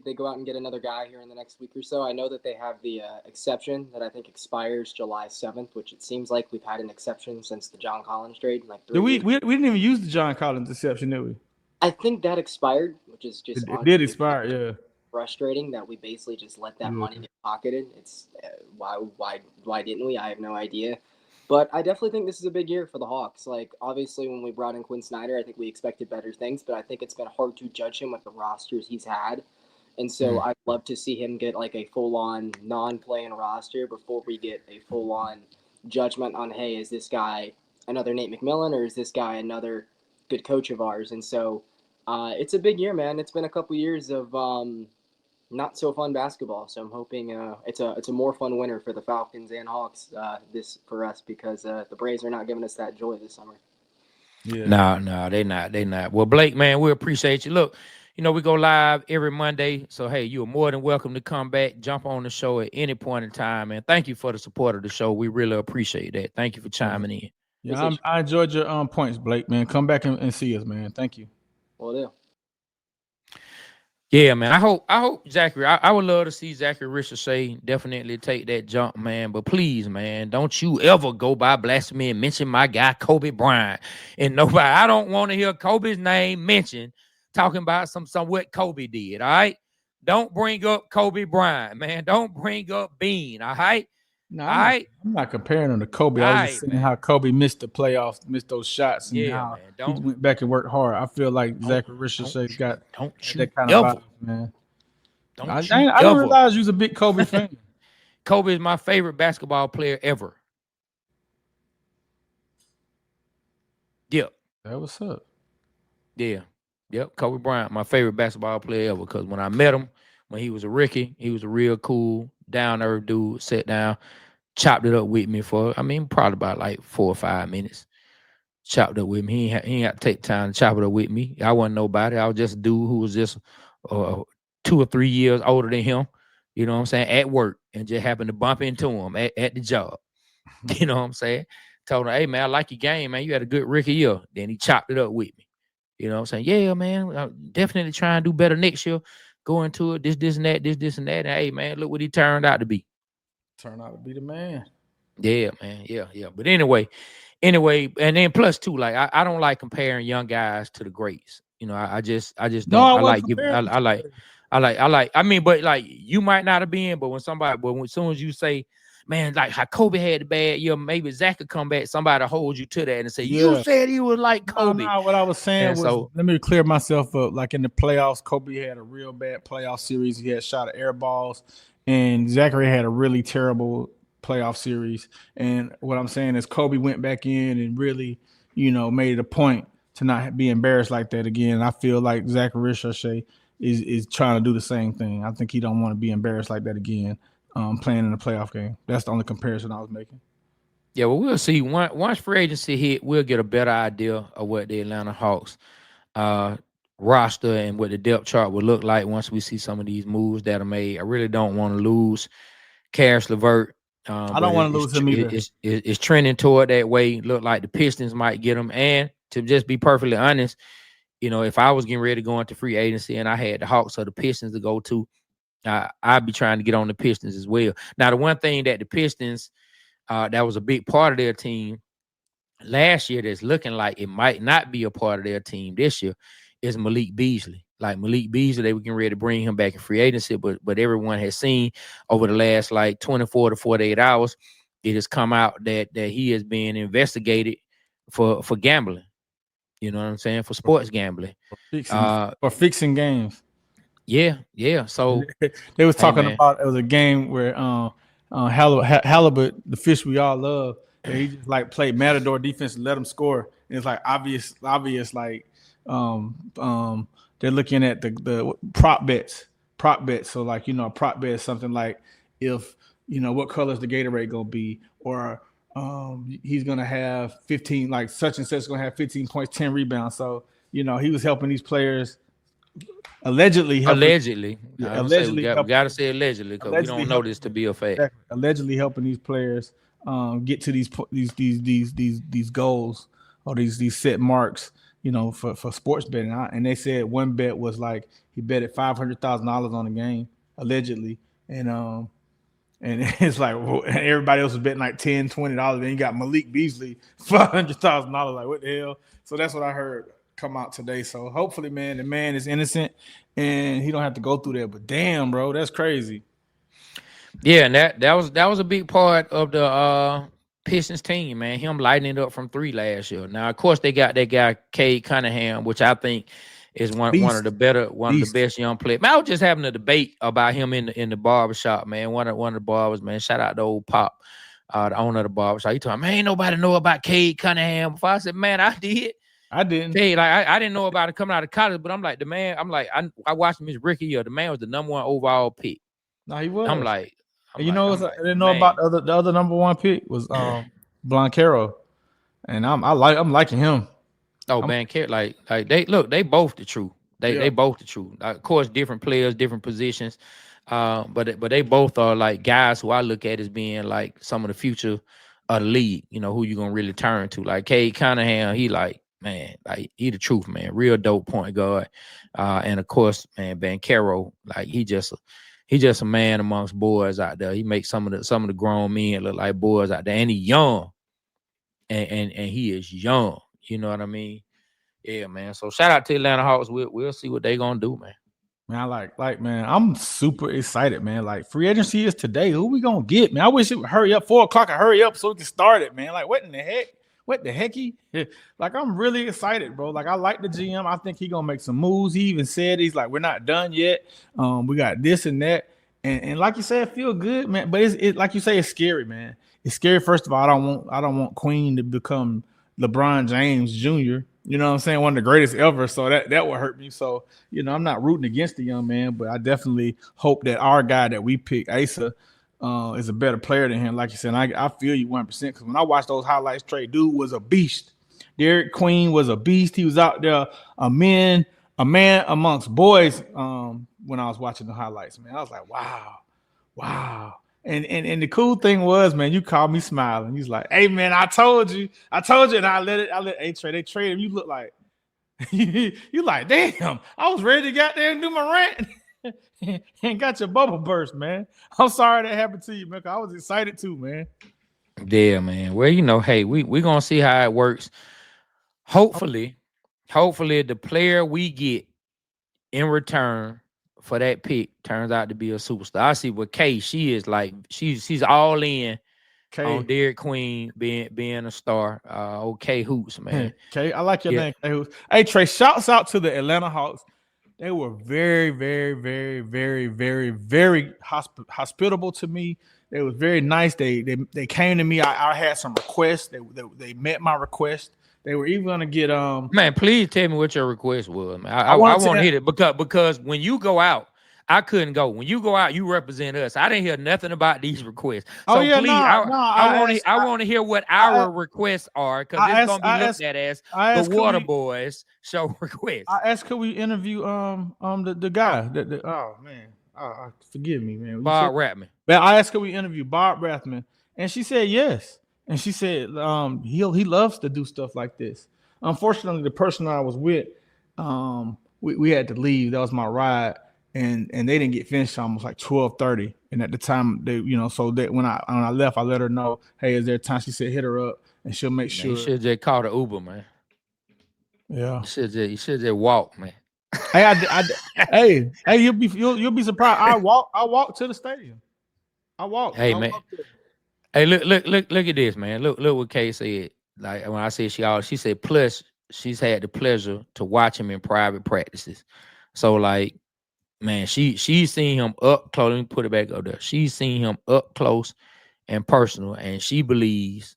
they go out and get another guy here in the next week or so. I know that they have the exception that I think expires July 7th, which it seems like we've had an exception since the John Collins trade. We didn't even use the John Collins exception, did we? I think that expired, which is just it did expire, yeah. Frustrating that we basically just let that money get pocketed. It's why didn't we? I have no idea. But I definitely think this is a big year for the Hawks. Like, obviously, when we brought in Quinn Snyder, I think we expected better things, but I think it's been hard to judge him with the rosters he's had. And so I'd love to see him get like a full-on non-playing roster before we get a full-on judgment on, hey, is this guy another Nate McMillan or is this guy another good coach of ours? And so it's a big year, man. It's been a couple years of not so fun basketball, so I'm hoping it's a more fun winter for the Falcons and Hawks this for us because the Braves are not giving us that joy this summer. Yeah. No, they not. Well, Blake, man, we appreciate you. Look, we go live every Monday, so hey, you are more than welcome to come back, jump on the show at any point in time, and thank you for the support of the show. We really appreciate that. Thank you for chiming in. Yeah, I enjoyed your points, Blake, man. Come back and see us, man. Thank you. Will do. Yeah, man. I hope Zachary. I would love to see Zachary Ricochet definitely take that jump, man. But please, man, don't you ever go by blasphemy and mention my guy Kobe Bryant. And nobody. I don't want to hear Kobe's name mentioned talking about some what Kobe did. All right. Don't bring up Kobe Bryant, man. Don't bring up Bean. All right. No, I'm not comparing him to Kobe. I was just saying how Kobe missed the playoffs, missed those shots, and how he went back and worked hard. I feel like Zachary Ricochet's got that kind of vibe, man. I didn't realize you was a big Kobe fan. Kobe is my favorite basketball player ever. Yep. That was up. Yeah. Yep. Kobe Bryant, my favorite basketball player ever. Because when I met him, when he was a rookie, he was a real cool, down-to-earth dude, sat down, chopped it up with me for, probably about like 4 or 5 minutes. Chopped it up with me. He ain't got to take time to chop it up with me. I wasn't nobody. I was just a dude who was just 2 or 3 years older than him, you know what I'm saying, at work, and just happened to bump into him at the job. You know what I'm saying? Told him, hey, man, I like your game, man. You had a good rookie year. Then he chopped it up with me. You know what I'm saying? Yeah, man, I'll definitely try and do better next year. Go into it, this and that, this and that. And hey, man, look what he turned out to be. Turned out to be the man. Yeah, man. Yeah. But anyway, and then plus too, like I don't like comparing young guys to the greats. I just don't. But like you might not have been, but as soon as you say, man, like how Kobe had the bad year, maybe Zach could come back. Somebody hold you to that and say, you said he was like Kobe. No, what I was saying was, let me clear myself up. Like in the playoffs, Kobe had a real bad playoff series. He had shot of air balls, and Zachary had a really terrible playoff series. And what I'm saying is Kobe went back in and really, made it a point to not be embarrassed like that again. I feel like Zachary Ricochet is trying to do the same thing. I think he don't want to be embarrassed like that again. Playing in a playoff game. That's the only comparison I was making. Yeah, well, we'll see. Once free agency hit, we'll get a better idea of what the Atlanta Hawks roster and what the depth chart will look like once we see some of these moves that are made. I really don't want to lose Karis LeVert. I don't want to lose him either. It's trending toward that way. Look like the Pistons might get him. And to just be perfectly honest, if I was getting ready to go into free agency and I had the Hawks or the Pistons to go to, I'd be trying to get on the Pistons as well. Now, the one thing that the Pistons, that was a big part of their team last year that's looking like it might not be a part of their team this year is Malik Beasley. Like Malik Beasley, they were getting ready to bring him back in free agency, but everyone has seen over the last like 24 to 48 hours, it has come out that he is being investigated for gambling. You know what I'm saying? For sports gambling. For fixing games. Yeah. So they was talking about it was a game where Halibut, the fish we all love, that he just like played Matador defense and let him score. And it's like obvious like they're looking at the prop bets. So like, a prop bet is something like if what color is the Gatorade gonna be, or he's gonna have 15, like such and such is gonna have 15 points, 10 rebounds. So he was helping these players. Allegedly, we gotta say allegedly because we don't know this to be a fact. Exactly. Allegedly helping these players get to these goals or these set marks, for sports betting. And they said one bet was like he betted $500,000 on the game allegedly, and it's like everybody else was betting like $10, $20. Then you got Malik Beasley $500,000. Like what the hell? So that's what I heard come out today. So hopefully, man, the man is innocent and he don't have to go through that. But damn, bro, that's crazy. Yeah, and that was a big part of the Pistons team, man. Him lighting it up from 3 last year. Now, of course, they got that guy Cade Cunningham, which I think is one of the best young players. Man, I was just having a debate about him in the barbershop, man. One of the barbers, man. Shout out to old Pop, the owner of the barbershop. He told me, man, ain't nobody know about Cade Cunningham before. I said, man, I did. I didn't. Hey, like I didn't know about it coming out of college, but I'm like the man. I'm like I watched him his rookie year. The man was the number 1 overall pick. No, he was. I'm like, I didn't know about the other number 1 pick was Blancaro, and I'm liking him. Oh, Blancaro, like they both the truth. They both the truth. Of course, different players, different positions, but they both are like guys who I look at as being like some of the future of the league. Who you gonna really turn to? Like Cade Cunningham, he like. Man, like he the truth, man. Real dope point guard. And of course, man, Bancaro, like he just a man amongst boys out there. He makes some of the grown men look like boys out there. And he young. And he is young. You know what I mean? Yeah, man. So shout out to Atlanta Hawks. We'll see what they gonna do, man. Man, man, I'm super excited, man. Like free agency is today. Who we gonna get, man? I wish it would hurry up. 4:00, hurry up so we can start it, man. Like what in the heck? What the hecky? Like, I'm really excited, bro. Like, I like the GM. I think he gonna make some moves. He even said he's like, we're not done yet. We got this and that. And like you said, feel good, man. But it's like you say, it's scary, man. It's scary. First of all, I don't want Queen to become LeBron James Jr. You know what I'm saying? One of the greatest ever. So that would hurt me. So, I'm not rooting against the young man, but I definitely hope that our guy that we pick, Asa, is a better player than him. Like you said, I feel you 100% because when I watched those highlights, Trey, dude was a beast. Derek Queen was a beast. He was out there, a man amongst boys. When I was watching the highlights, man, I was like, wow. And the cool thing was, man, you called me smiling. He's like, hey, man, I told you, and I let hey, Trey, they traded him. You look like you like, damn, I was ready to get there and do my rant. And got your bubble burst, man. I'm sorry that happened to you, man. I was excited too, man. Yeah, man. Well, hey, we're gonna see how it works. Hopefully the player we get in return for that pick turns out to be a superstar. I see what Kay, she is like, she's all in on Derek Queen being a star. Okay, Hoops, man. Kay, I like your name, Kay Hoops. Hey, Trey, shouts out to the Atlanta Hawks. They were very, very, very, very, very, very hospitable to me. They was very nice. They came to me. I had some requests. They met my request. They were even gonna get Man, please tell me what your request was, man. I want to hit it because when you go out, I couldn't go. When you go out, you represent us. I didn't hear nothing about these requests. So please, I want to hear what our requests are because it's gonna be looked at as the Waterboyz Show request. I asked, could we interview the guy? Forgive me, man. Bob Rathman. But I asked, could we interview Bob Rathman, and she said yes. And she said he loves to do stuff like this. Unfortunately, the person I was with, we had to leave. That was my ride, and they didn't get finished almost like 12:30. And at the time they, so that when I left, I let her know, hey, is there time? She said hit her up, and she'll make Man, you sure. should just call the Uber, man. Yeah. You should just walk, man. Hey, you'll be surprised. I walk to the stadium. I walk. Hey, man. Hey, look at this, man. Look what Kay said. Like when I said she said plus she's had the pleasure to watch him in private practices. So like, man, she's seen him up close. Let me put it back up there. She's seen him up close and personal, and she believes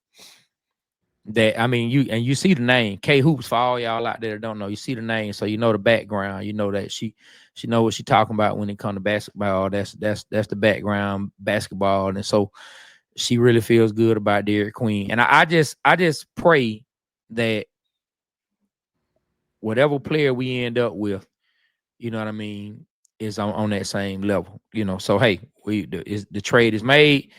that, I mean, you see the name K Hoops for all y'all out there that don't know. You see the name, so you know the background. You know that she know what she's talking about when it comes to basketball. That's the background basketball, and so she really feels good about Derek Queen. And I just pray that whatever player we end up with, you know what I mean, is on that same level. So hey, the trade is made.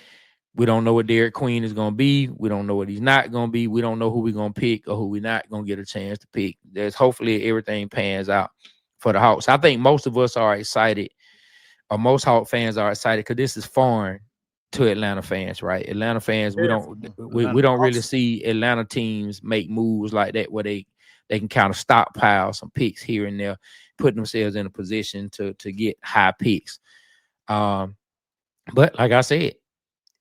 We don't know what Derek Queen is going to be. We don't know what he's not going to be. We don't know who we're going to pick or who we're not going to get a chance to pick. There's hopefully everything pans out for the Hawks. I think most of us are excited, or most Hawk fans are excited, because this is foreign to Atlanta fans, right? Atlanta fans, we don't really see Atlanta teams make moves like that where they can kind of stockpile some picks here and there, putting themselves in a position to get high picks. But like I said,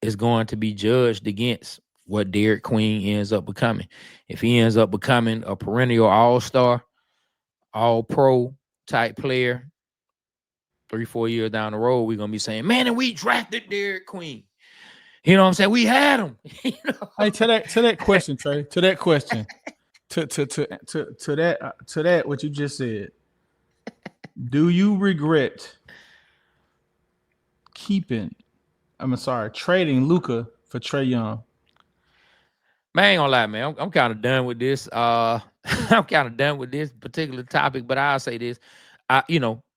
is going to be judged against what Derek Queen ends up becoming. If he ends up becoming a perennial all-star, all-pro type player, 3-4 years down the road, we're going to be saying, man, and we drafted Derek Queen. You know what I'm saying? We had him. Hey, to that question, Trey, to that question, to that, what you just said, do you regret trading Luka for Trae Young? Man, I ain't gonna lie, man. I'm kind of done with this. I'm kind of done with this particular topic, but I'll say this. I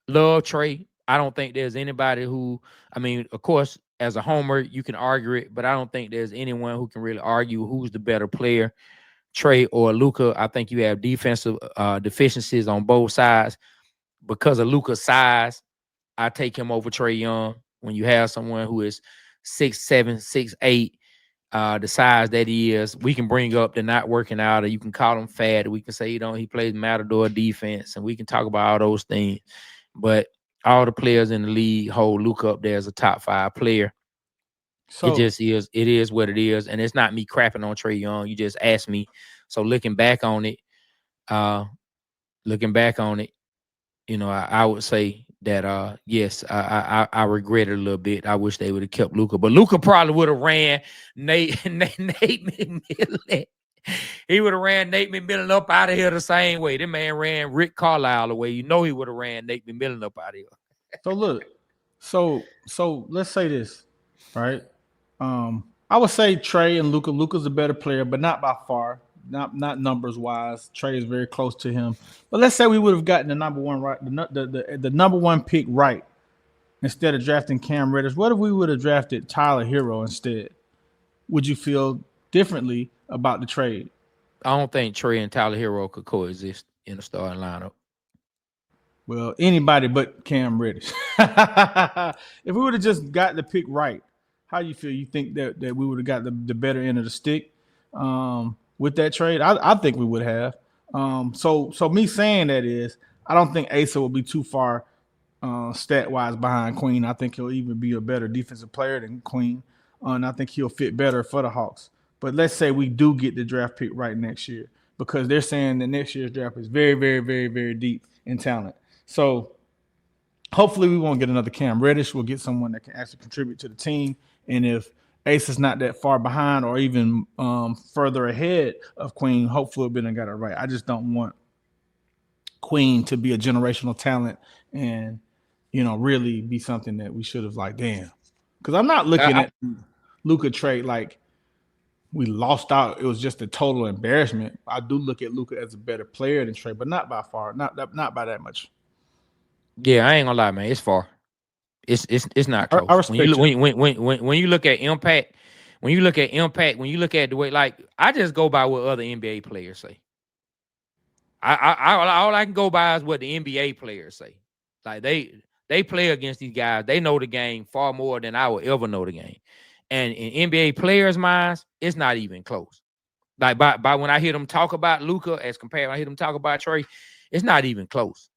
love Trae. I don't think there's anybody who, I mean, of course, as a homer, you can argue it, but I don't think there's anyone who can really argue who's the better player, Trae or Luka. I think you have defensive deficiencies on both sides. Because of Luka's size, I take him over Trae Young. When you have someone who is 6'7", 6'8", the size that he is, we can bring up the not working out, or you can call him fat, or we can say he plays matador defense, and we can talk about all those things. But all the players in the league hold Luka up there as a top 5 player. So it just is. It is what it is, and it's not me crapping on Trae Young. You just asked me. So looking back on it, I would say that yes, I regret it a little bit. I wish they would have kept Luka, but Luka probably would have ran Nate McMillan. He would have ran Nate McMillan up out of here the same way. That man ran Rick Carlisle away. He would have ran Nate McMillan up out of here. So look, so let's say this, right? I would say Trae and Luka. Luka's a better player, but not by far. Not numbers wise. Trae is very close to him. But let's say we would have gotten the number one right, the number one pick right, instead of drafting Cam Reddish. What if we would have drafted Tyler Hero instead? Would you feel differently about the trade? I don't think Trae and Tyler Hero could coexist in the starting lineup. Well, anybody but Cam Reddish. If we would have just got the pick right, how do you feel? You think that we would have got the better end of the stick with that trade? I think we would have. So me saying that is, I don't think Asa will be too far stat-wise behind Queen. I think he'll even be a better defensive player than Queen. And I think he'll fit better for the Hawks. But let's say we do get the draft pick right next year, because they're saying that next year's draft is very, very, very, very deep in talent. So hopefully we won't get another Cam Reddish. We'll get someone that can actually contribute to the team. And if Ace is not that far behind or even further ahead of Queen, hopefully we'll got it right. I just don't want Queen to be a generational talent and, really be something that we should have damn. Because I'm not looking at Luka trade like we lost out. It was just a total embarrassment. I do look at Luka as a better player than Trae, but not by far, not by that much. Yeah, I ain't gonna lie, man. It's far. It's not close. I respect when you look at impact, when you look at the way, I just go by what other NBA players say. All I can go by is what the NBA players say. Like they play against these guys. They know the game far more than I would ever know the game. And in NBA players' minds, it's not even close. Like by when I hear them talk about Luka as compared when I hear them talk about Trey, it's not even close.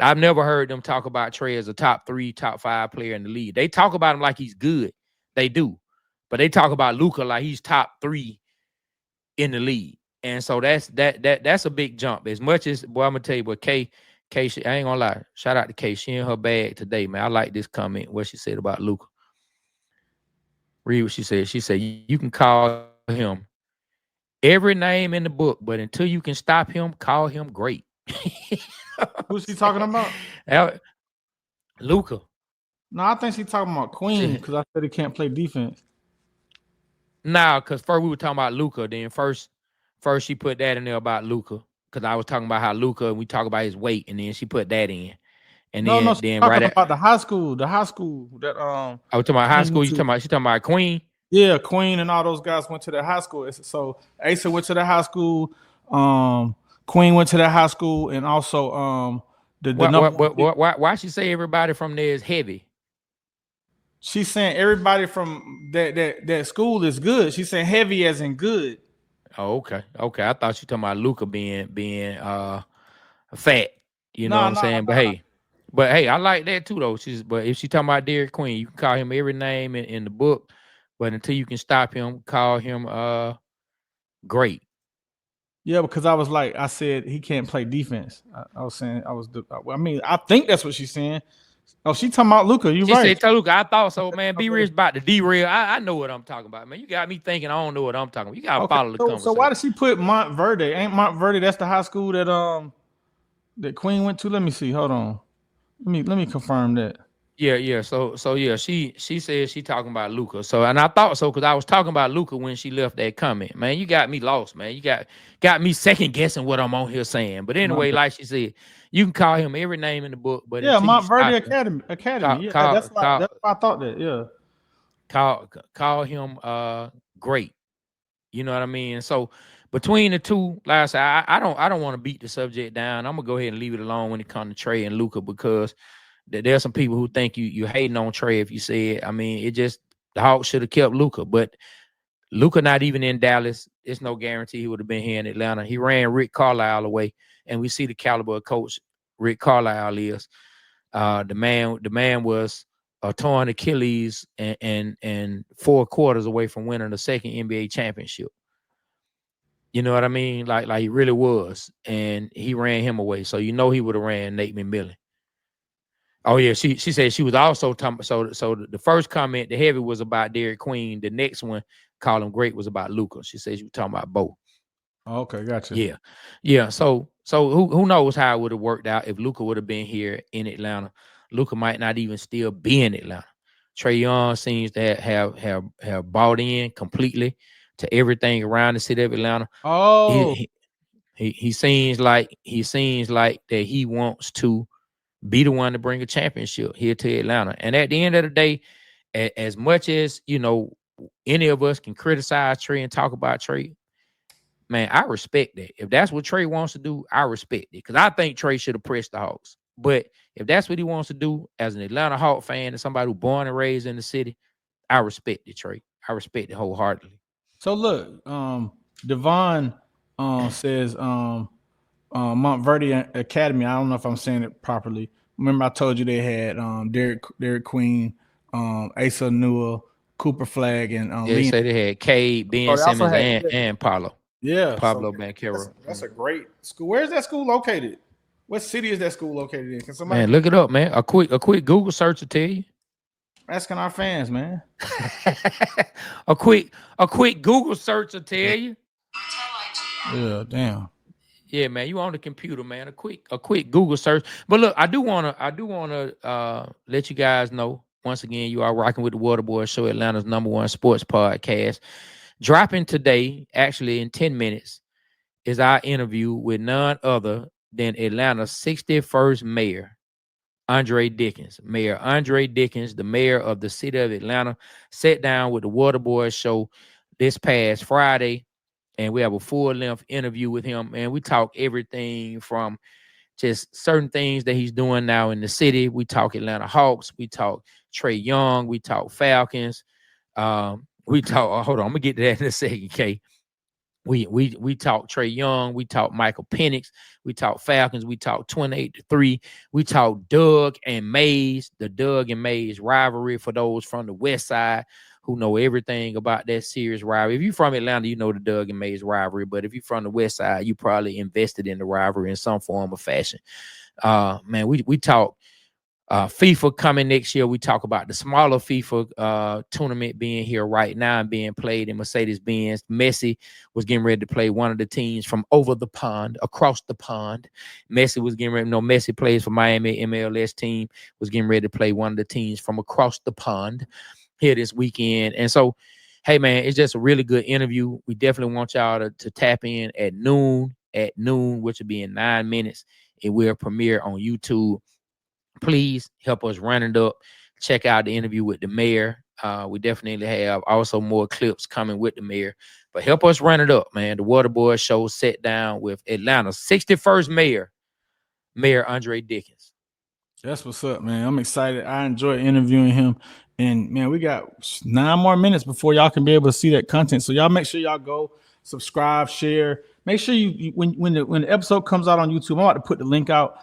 I've never heard them talk about Trey as a top 3, top 5 player in the league. They talk about him like he's good. They do. But they talk about Luka like he's top 3 in the league. And so that's a big jump. As much as, boy, I'm gonna tell you, but K, I ain't gonna lie. Shout out to K. She in her bag today, man. I like this comment, what she said about Luka. Read what she said. She said, you can call him every name in the book, but until you can stop him, call him great. Who's she talking about? Luka. No, I think she's talking about Queen because I said he can't play defense. Nah, because first we were talking about Luka. Then first she put that in there about Luka because I was talking about how Luka and we talk about his weight, and then she put that in. And no, then, she's then talking right about the high school that I was talking about high school. She talking about Queen. Yeah, Queen and all those guys went to the high school. So Asa went to the high school. Queen went to that high school, and also why she say everybody from there is heavy? She's saying everybody from that school is good. She's saying heavy as in good. Oh, okay. I thought she talking about Luka being fat. You know what I'm saying? But hey, I like that too though. But if she talking about Derek Queen, you can call him every name in the book, but until you can stop him, call him great. Yeah, because I said he can't play defense. I think that's what she's saying. Oh, she talking about Luka. You right. She said Luka. I thought so, man. Be rich about the derail. I know what I'm talking about, man. You got me thinking I don't know what I'm talking about. You gotta follow the conversation. So why did she put Montverde? Ain't Montverde that's the high school that Queen went to? Let me see. Hold on. Let me confirm that. Yeah. So yeah, she said she talking about Luka. So and I thought so because I was talking about Luka when she left that comment. Man, you got me lost, man. You got me second guessing what I'm on here saying. But anyway, like she said, you can call him every name in the book. But yeah, Montverde Academy. That's why I thought that. Yeah. Call him great. You know what I mean? So between the two, like I said, I don't want to beat the subject down. I'm gonna go ahead and leave it alone when it comes to Trey and Luka because there's some people who think you hating on Trey if you say it. I mean, it just the Hawks should have kept Luka, but Luka not even in Dallas. It's no guarantee he would have been here in Atlanta. He ran Rick Carlisle away, and we see the caliber of coach Rick Carlisle is. The man was a torn Achilles and 4 quarters away from winning the second NBA championship. You know what I mean? Like he really was, and he ran him away. So you know he would have ran Nate McMillan. Oh yeah, she said she was also talking. So the first comment, the heavy was about Derek Queen. The next one, call him great, was about Luka. She said she was talking about both. Okay, gotcha. Yeah. So who knows how it would have worked out if Luka would have been here in Atlanta. Luka might not even still be in Atlanta. Trae Young seems to have bought in completely to everything around the city of Atlanta. Oh, he seems like that he wants to be the one to bring a championship here to Atlanta. And at the end of the day, as much as any of us can criticize Trey and talk about Trey, man, I respect that. If that's what Trey wants to do, I respect it. Because I think Trey should have pressed the Hawks. But if that's what he wants to do as an Atlanta Hawk fan and somebody who born and raised in the city, I respect it, Trey. I respect it wholeheartedly. So look, Devon says Montverde Academy. I don't know if I'm saying it properly. Remember I told you they had Derek Queen, Asa Newell, Cooper Flag, and they say they had Cade, Ben Simmons, and Pablo. Yeah, Pablo Banchero. That's a great school. Where's that school located? What city is that school located in? Can somebody look it up, man? A quick Google search will tell you. Asking our fans, man. a quick Google search will tell you. Yeah, damn. Yeah, man, you on the computer, man. A quick Google search. But look, I do wanna let you guys know once again you are rocking with the Waterboyz Show, Atlanta's #1 sports podcast. Dropping today, actually in 10 minutes, is our interview with none other than Atlanta's 61st mayor, Andre Dickens. Mayor Andre Dickens, the mayor of the city of Atlanta, sat down with the Waterboyz Show this past Friday. and we have a full-length interview with him. And we talk everything from just certain things that he's doing now in the city. We talk Atlanta Hawks. We talk Trae Young. We talk Falcons. We talk. Hold on, I'm gonna get to that in a second, K. We talk Trae Young, we talk Michael Penix, we talk Falcons, we talk 28-3, we talk Doug and Mays, the Doug and Mays rivalry for those from the West Side who know everything about that serious rivalry. If you're from Atlanta, you know the Doug and Mays rivalry, but if you're from the West Side, you probably invested in the rivalry in some form or fashion. Man, we talk FIFA coming next year. We talk about the smaller FIFA tournament being here right now and being played in Mercedes-Benz. Messi was getting ready to play one of the teams from over the pond, across the pond. Messi was getting ready. No, Messi plays for Miami MLS team. Was getting ready to play one of the teams from across the pond here this weekend. And so, hey man, it's just a really good interview. We definitely want y'all to tap in at noon, which will be in 9 minutes. It will premiere on YouTube. Please help us run it up. Check out the interview with the mayor. We definitely have also more clips coming with the mayor. But help us run it up, man. The Waterboyz Show sat down with Atlanta's 61st mayor, Mayor Andre Dickens. That's what's up, man. I'm excited. I enjoy interviewing him. And, man, we got 9 more minutes before y'all can be able to see that content. So y'all make sure y'all go subscribe, share. Make sure you when the episode comes out on YouTube, I'm about to put the link out.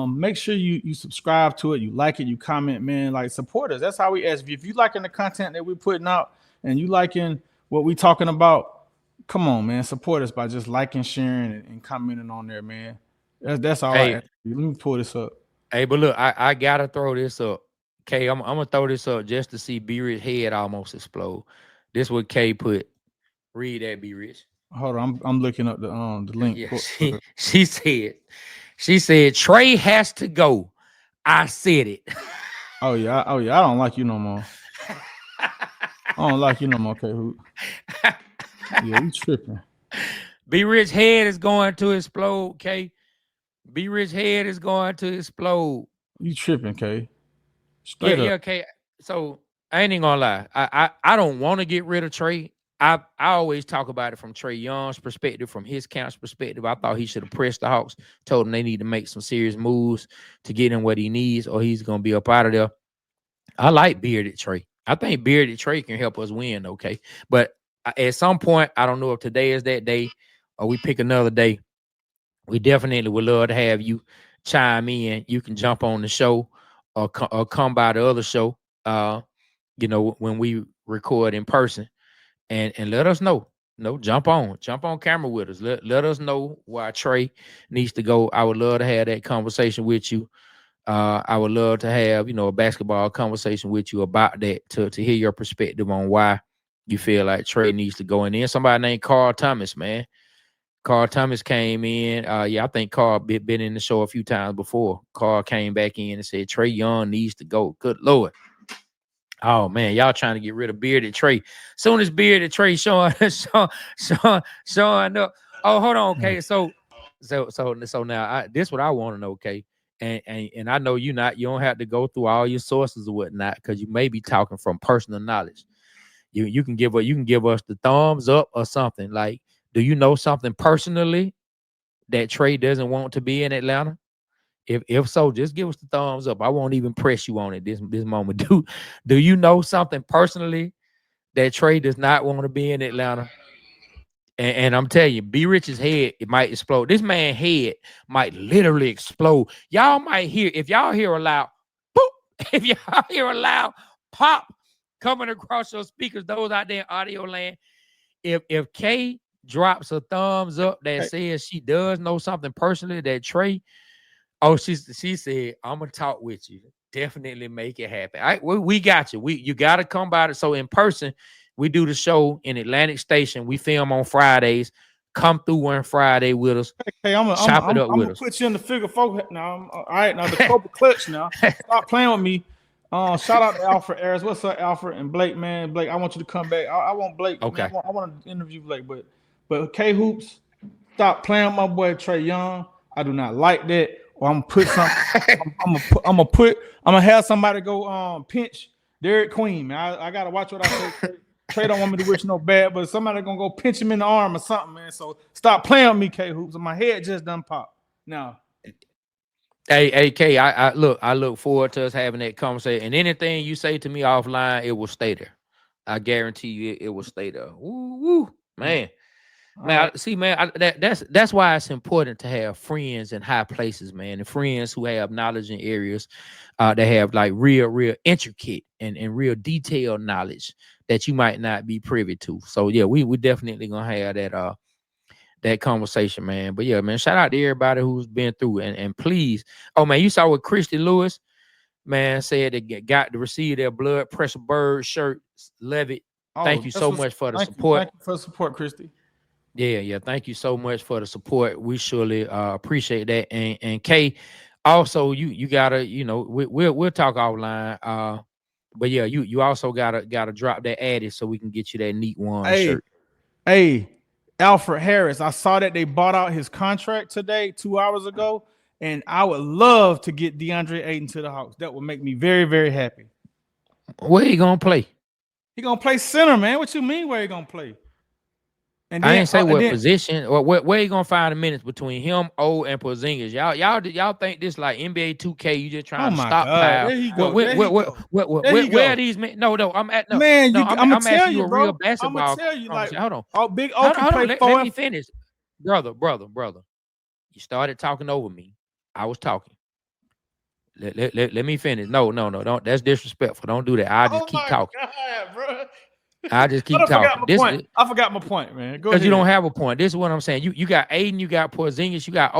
Make sure you subscribe to it, you like it, you comment, man. Like, support us. That's how we ask. If you liking the content that we're putting out and you liking what we talking about, come on, man. Support us by just liking, sharing, and commenting on there, man. That's all right. Let me pull this up. Hey, but look, I gotta throw this up. K, I'm gonna throw this up just to see B Rich head almost explode. This what K put. Read that, B Rich. Hold on, I'm looking up the link. Yeah, she said Trae has to go. I said it. Oh yeah, I don't like you no more. I don't like you no more, K-Hoop. Yeah, you tripping. B Rich head is going to explode, K. B Rich head is going to explode. You tripping, K. Straight up. K. So I ain't even gonna lie. I don't want to get rid of Trae. I always talk about it from Trae Young's perspective, from his camp's perspective. I thought he should have pressed the Hawks, told them they need to make some serious moves to get him what he needs, or he's going to be up out of there. I like bearded Trae. I think bearded Trae can help us win, okay? But at some point, I don't know if today is that day or we pick another day. We definitely would love to have you chime in. You can jump on the show or come by the other show, when we record in person. And let us know. Jump on camera with us. Let us know why Trae needs to go. I would love to have that conversation with you. I would love to have, a basketball conversation with you about that to hear your perspective on why you feel like Trae needs to go. And then somebody named Carl Thomas, man. Carl Thomas came in. I think Carl been in the show a few times before. Carl came back in and said Trae Young needs to go. Good Lord. Oh man, y'all trying to get rid of bearded Trae. Soon as bearded Trae showing up. Oh, hold on, okay. So now this what I want to know, okay. And I know you don't have to go through all your sources or whatnot, because you may be talking from personal knowledge. You can give us the thumbs up or something. Like, do you know something personally that Trae doesn't want to be in Atlanta? If so, just give us the thumbs up. I won't even press you on it this moment. Do you know something personally that Trae does not want to be in Atlanta? And I'm telling you, B Rich's head, it might explode. This man's head might literally explode. Y'all might hear, if y'all hear a loud boop, if y'all hear a loud pop coming across your speakers, those out there in audio land, if Kay drops a thumbs up that says she does know something personally that Trae, she said, I'm gonna talk with you. Definitely make it happen. We got you. You gotta come by it. So in person, we do the show in Atlantic Station. We film on Fridays. Come through one Friday with us. Hey, I'm gonna put you in the figure four now. All right, now the Cobra Clutch now. Stop playing with me. Shout out to Alfred Ayers. What's up, Alfred and Blake, man? Blake, I want you to come back. I want Blake. Okay. I want to interview Blake, but K Hoops, stop playing with my boy Trae Young. I do not like that. Or I'm gonna put something. I'm gonna have somebody go pinch Derek Queen, man. I gotta watch what I say. Trey don't want me to wish no bad, but somebody gonna go pinch him in the arm or something, man. So stop playing with me, K Hoops. My head just done pop. Now, Hey, K, I look forward to us having that conversation. And anything you say to me offline, it will stay there. I guarantee you, it will stay there. Woo, man. Man, that's why it's important to have friends in high places, man, and friends who have knowledge in areas that have like real intricate and real detailed knowledge that you might not be privy to. So yeah, we definitely gonna have that conversation, man. But yeah, man, shout out to everybody who's been through and please, oh man, you saw what Christy Lewis, man, said they got to receive their blood pressure bird shirt. Love it. Thank you so much for the support. Thank you for the support, Christy. Yeah. Thank you so much for the support. We surely appreciate that. And Kay, also you gotta, we'll talk offline. But yeah, you also gotta drop that Addy so we can get you that neat one shirt. Hey, Alfred Harris, I saw that they bought out his contract today, 2 hours ago, and I would love to get DeAndre Ayton to the Hawks. That would make me very, very happy. Where he gonna play? He gonna play center, man. What you mean? Where he gonna play? And then, I didn't say what position or where you gonna find the minutes between him, and Porzingis. Y'all think this like NBA 2K? You just trying to stop pile? There he go. Where are these men? No. I'm gonna tell you, bro. Real basketball. I'm gonna tell you, like, hold on. Big O can play. Let me finish, brother. You started talking over me. I was talking. Let me finish. No, don't. That's disrespectful. Don't do that. I just keep talking. God, bro. I just keep talking. I forgot my point, man. Go ahead. Because you don't have a point. This is what I'm saying. You got Aiden, you got Porzingis, you got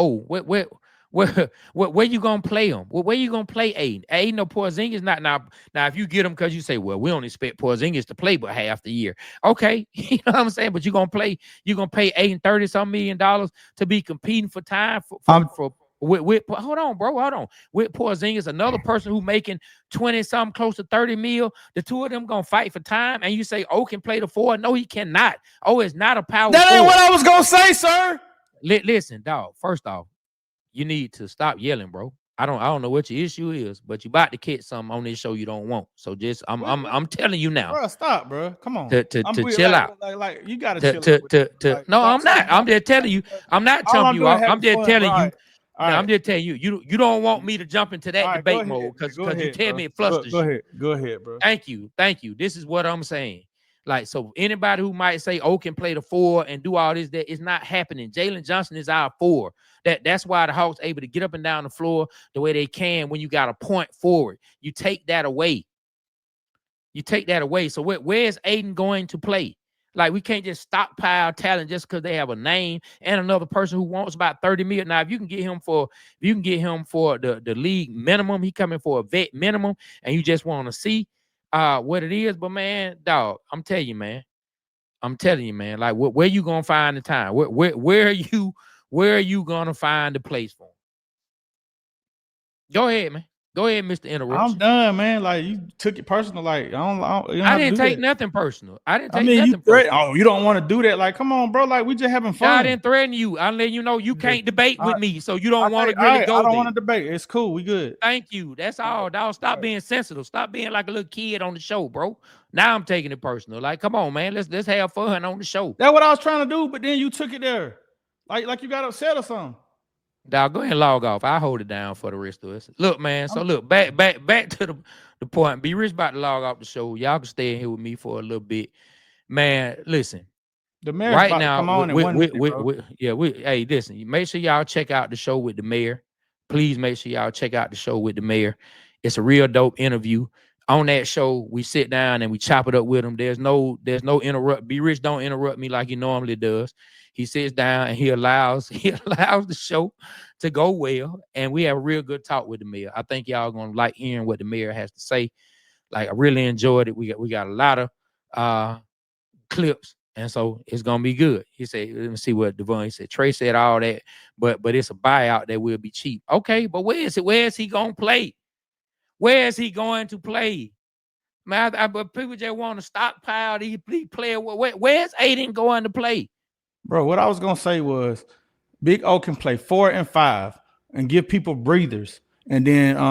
where you gonna play him? Where you gonna play Aiden? Aiden or Porzingis? Not now. Now, if you get him because you say, well, we don't expect Porzingis to play but half the year. Okay, you know what I'm saying. But you're gonna pay Aiden $30-some million to be competing for time with hold on, bro. Hold on. With Porzingis, another person who making 20-something, close to 30 mil. The two of them gonna fight for time, and you say, "Oh, can play the 4?" No, he cannot. Oh, it's not a power. That ain't what I was gonna say, sir. Listen, dog. First off, you need to stop yelling, bro. I don't know what your issue is, but you about to catch something on this show you don't want. So just I'm telling you now. Bro, stop, bro. Come on. To chill out. Like you gotta chill out. No, I'm not. I'm just telling you. I'm not jumping you off. I'm just telling you. I'm just telling you, you don't want me to jump into that debate mode because you tell me it flusters you. Go ahead, bro. Thank you. This is what I'm saying. Like, so anybody who might say, can play the 4 and do all this, that is not happening. Jalen Johnson is our 4. That's why the Hawks able to get up and down the floor the way they can when you got a point forward. You take that away. So where's Aiden going to play? Like, we can't just stockpile talent just because they have a name and another person who wants about 30 million. Now, if you can get him for the league minimum, he coming for a vet minimum, and you just want to see what it is. But man, dog, I'm telling you, man. Like, where you gonna find the time? Where are you gonna find the place for him? Go ahead, man. Go ahead, Mr. Interruption. I'm done, man. Like, you took it personal. Like, I didn't take nothing personal. You don't want to do that. Like, come on, bro. Like, we just having fun. I didn't threaten you. I'm letting you know you can't debate with me, so you don't want to really go. I don't want to debate. It's cool. We good. Thank you. That's all, dog. Stop being sensitive. Stop being like a little kid on the show, bro. Now I'm taking it personal. Like, come on, man. Let's have fun on the show. That's what I was trying to do, but then you took it there. Like you got upset or something. Dog, go ahead and log off. I'll hold it down for the rest of us. Look, man. So look, back to the point. Be Rich about to log off the show. Y'all can stay in here with me for a little bit. Man, listen. The mayor's right now. Come on hey, listen. Make sure y'all check out the show with the mayor. Please make sure y'all check out the show with the mayor. It's a real dope interview. On that show, we sit down and we chop it up with him. There's no interrupt. Be Rich don't interrupt me like he normally does. He sits down and he allows the show to go well, and we have a real good talk with the mayor. I think y'all gonna like hearing what the mayor has to say. Like, I really enjoyed it. We got a lot of clips, and so it's gonna be good. He said, let me see what Devon said. Trey said all that, but it's a buyout that will be cheap. Okay, but where is it? Where is he gonna play? Where is he going to play? Man, but people just want to stockpile these players. Where's Aiden going to play? Bro, what I was gonna say was Big O can play 4 and 5 and give people breathers, and then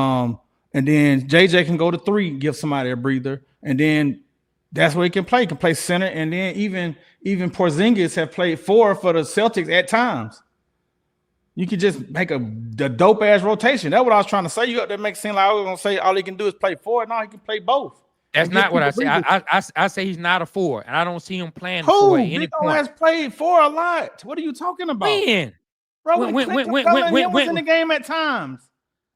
JJ can go to 3 and give somebody a breather, and then That's where he can play. He can play center, and then even Porzingis have played 4 for the Celtics at times. You can just make the dope ass rotation. That's what I was trying to say. You up there make it seem like I was gonna say all he can do is play 4. No, he can play both. That's not what I say. I say he's not a 4, and I don't see him playing 4 at any Big O point. has played 4 a lot. What are you talking about? When? Bro, when Capella was in the game at times.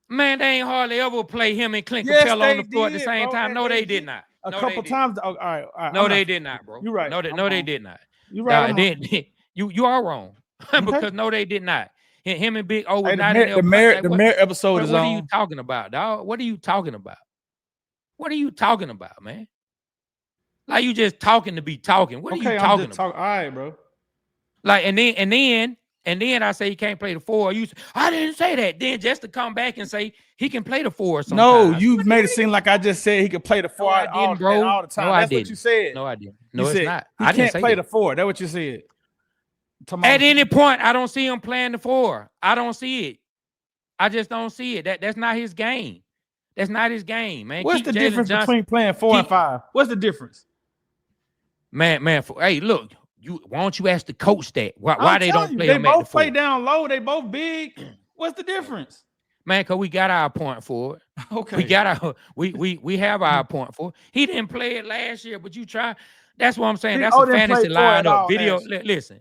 Man, they ain't hardly ever play him and Clint Capella on the floor at the same time. No, they did not. A couple times. Oh, all right. No, they did not, bro. You're right. No, they did not. You're right. You are wrong because no, they did not. Him and Big O was not in there. The Mayor episode is on. What are you talking about, dog? What are you talking about? What are you talking about, man? Like you just talking to be talking. What are you talking about? All right, bro. Like and then I say he can't play the 4. I didn't say that. Then just to come back and say he can play the 4 sometimes. No, you made it seem like I just said he could play the 4 all the time. No, that's what you said. No, I didn't. No, it's not. He can't play the 4. That's what you said. At any point, I don't see him playing the 4. I don't see it. I just don't see it. That's not his game. That's not his game, man. What's the difference between playing 4 and 5? What's the difference? Man, hey, look. Why don't you ask the coach that? Why they don't play him at the 4? They both play down low. They both big. What's the difference? Man, because we got our point forward. Okay. We got our we have our point forward. He didn't play it last year, but you try. That's what I'm saying. That's a fantasy lineup. Video. Listen.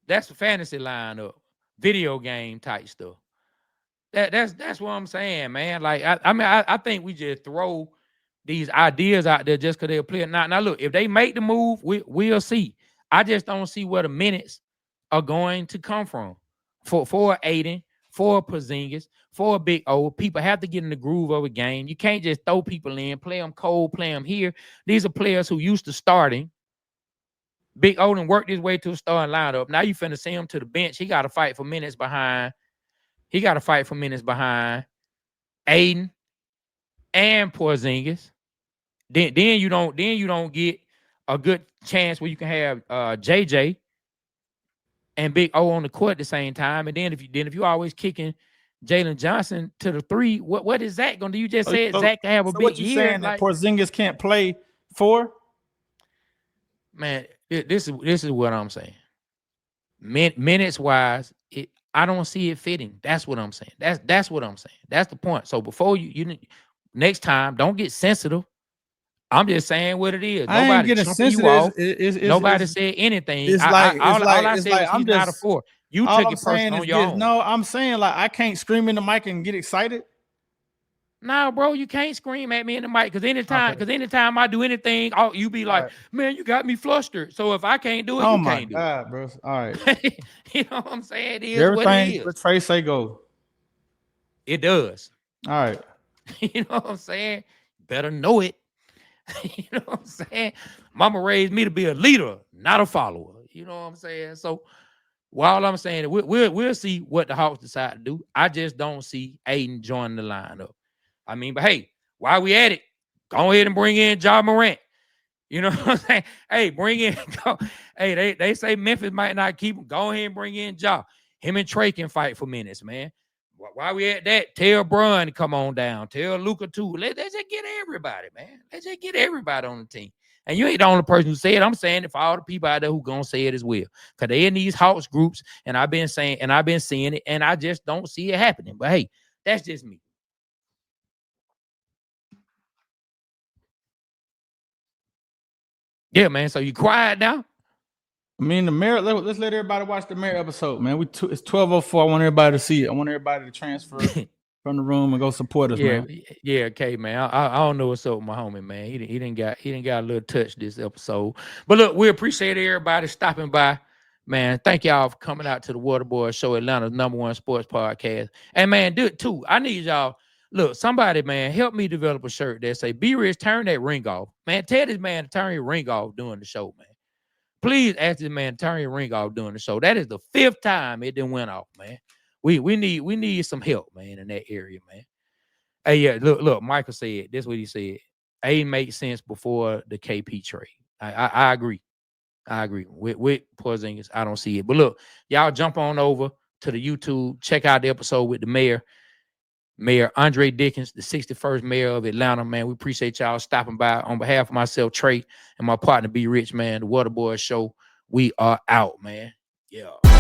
That's a fantasy lineup. Video game type stuff. That's what I'm saying, man. Like I think we just throw these ideas out there just because they're playing. Now look, if they make the move, we'll see. I just don't see where the minutes are going to come from for Aiden, for Porzingis, for Big O. People have to get in the groove of a game. You can't just throw people in, play them cold, play them here. These are players who used to starting. Big O done worked his way to a starting lineup. Now you finna send him to the bench. He got to fight for minutes behind. Aiden and Porzingis. Then you don't get a good chance where you can have JJ and Big O on the court at the same time. And then if you always kicking Jalen Johnson to the 3, what is Zach gonna do? You just said Zach can have a big what you year. Saying that Porzingis can't play 4? Man, this is what I'm saying. Minutes wise, I don't see it fitting. That's what I'm saying. That's what I'm saying. That's the point. So before you next time, don't get sensitive. I'm just saying what it is. Nobody jumping you off. Nobody said anything. All I said was he's not a 4. You took it personal on your own. No, I'm saying like I can't scream in the mic and get excited. No, bro, you can't scream at me in the mic because anytime I do anything, you be like, man, you got me flustered. So if I can't do it, you can't do it. Bro. All right. You know what I'm saying? It is everything what it is. Trey say go. It does. All right. You know what I'm saying? Better know it. You know what I'm saying? Mama raised me to be a leader, not a follower. You know what I'm saying? So while I'm saying it, we'll see what the Hawks decide to do. I just don't see Aiden joining the lineup. I mean, but hey, while we at it, go ahead and bring in Ja Morant. You know what I'm saying? Hey, bring in. Hey, they say Memphis might not keep him. Go ahead and bring in Ja. Him and Trey can fight for minutes, man. While we at that, tell Brun to come on down. Tell Luka too. Let's just get everybody, man. Let's just get everybody on the team. And you ain't the only person who said it. I'm saying it for all the people out there who gonna say it as well. Because they in these Hawks groups, and I've been seeing it, and I just don't see it happening. But hey, that's just me. Yeah, man. So you quiet now? I mean, the Mayor. Let's let everybody watch the Mayor episode, man. It's 12:04. I want everybody to see it. I want everybody to transfer from the room and go support us, man. Yeah, okay, man. I don't know what's up with my homie, man. He didn't got a little touch this episode. But look, we appreciate everybody stopping by. Man, thank y'all for coming out to the Waterboyz Show, Atlanta's #1 sports podcast. And man, do it too. I need y'all. Look, somebody, man, help me develop a shirt that say, "Be rich, turn that ring off." Man, tell this man to turn your ring off during the show, man. Please ask this man to turn your ring off during the show. That is the 5th time it didn't went off, man. We need some help, man, in that area, man. Hey, yeah, look, Michael said, this is what he said. A makes sense before the KP trade. I agree. I agree. With Porzingis, I don't see it. But look, y'all jump on over to the YouTube, check out the episode with the Mayor. Mayor Andre Dickens, the 61st mayor of Atlanta, man. We appreciate y'all stopping by. On behalf of myself, Trey, and my partner, B Rich, man, the Waterboyz Show, we are out, man. Yeah.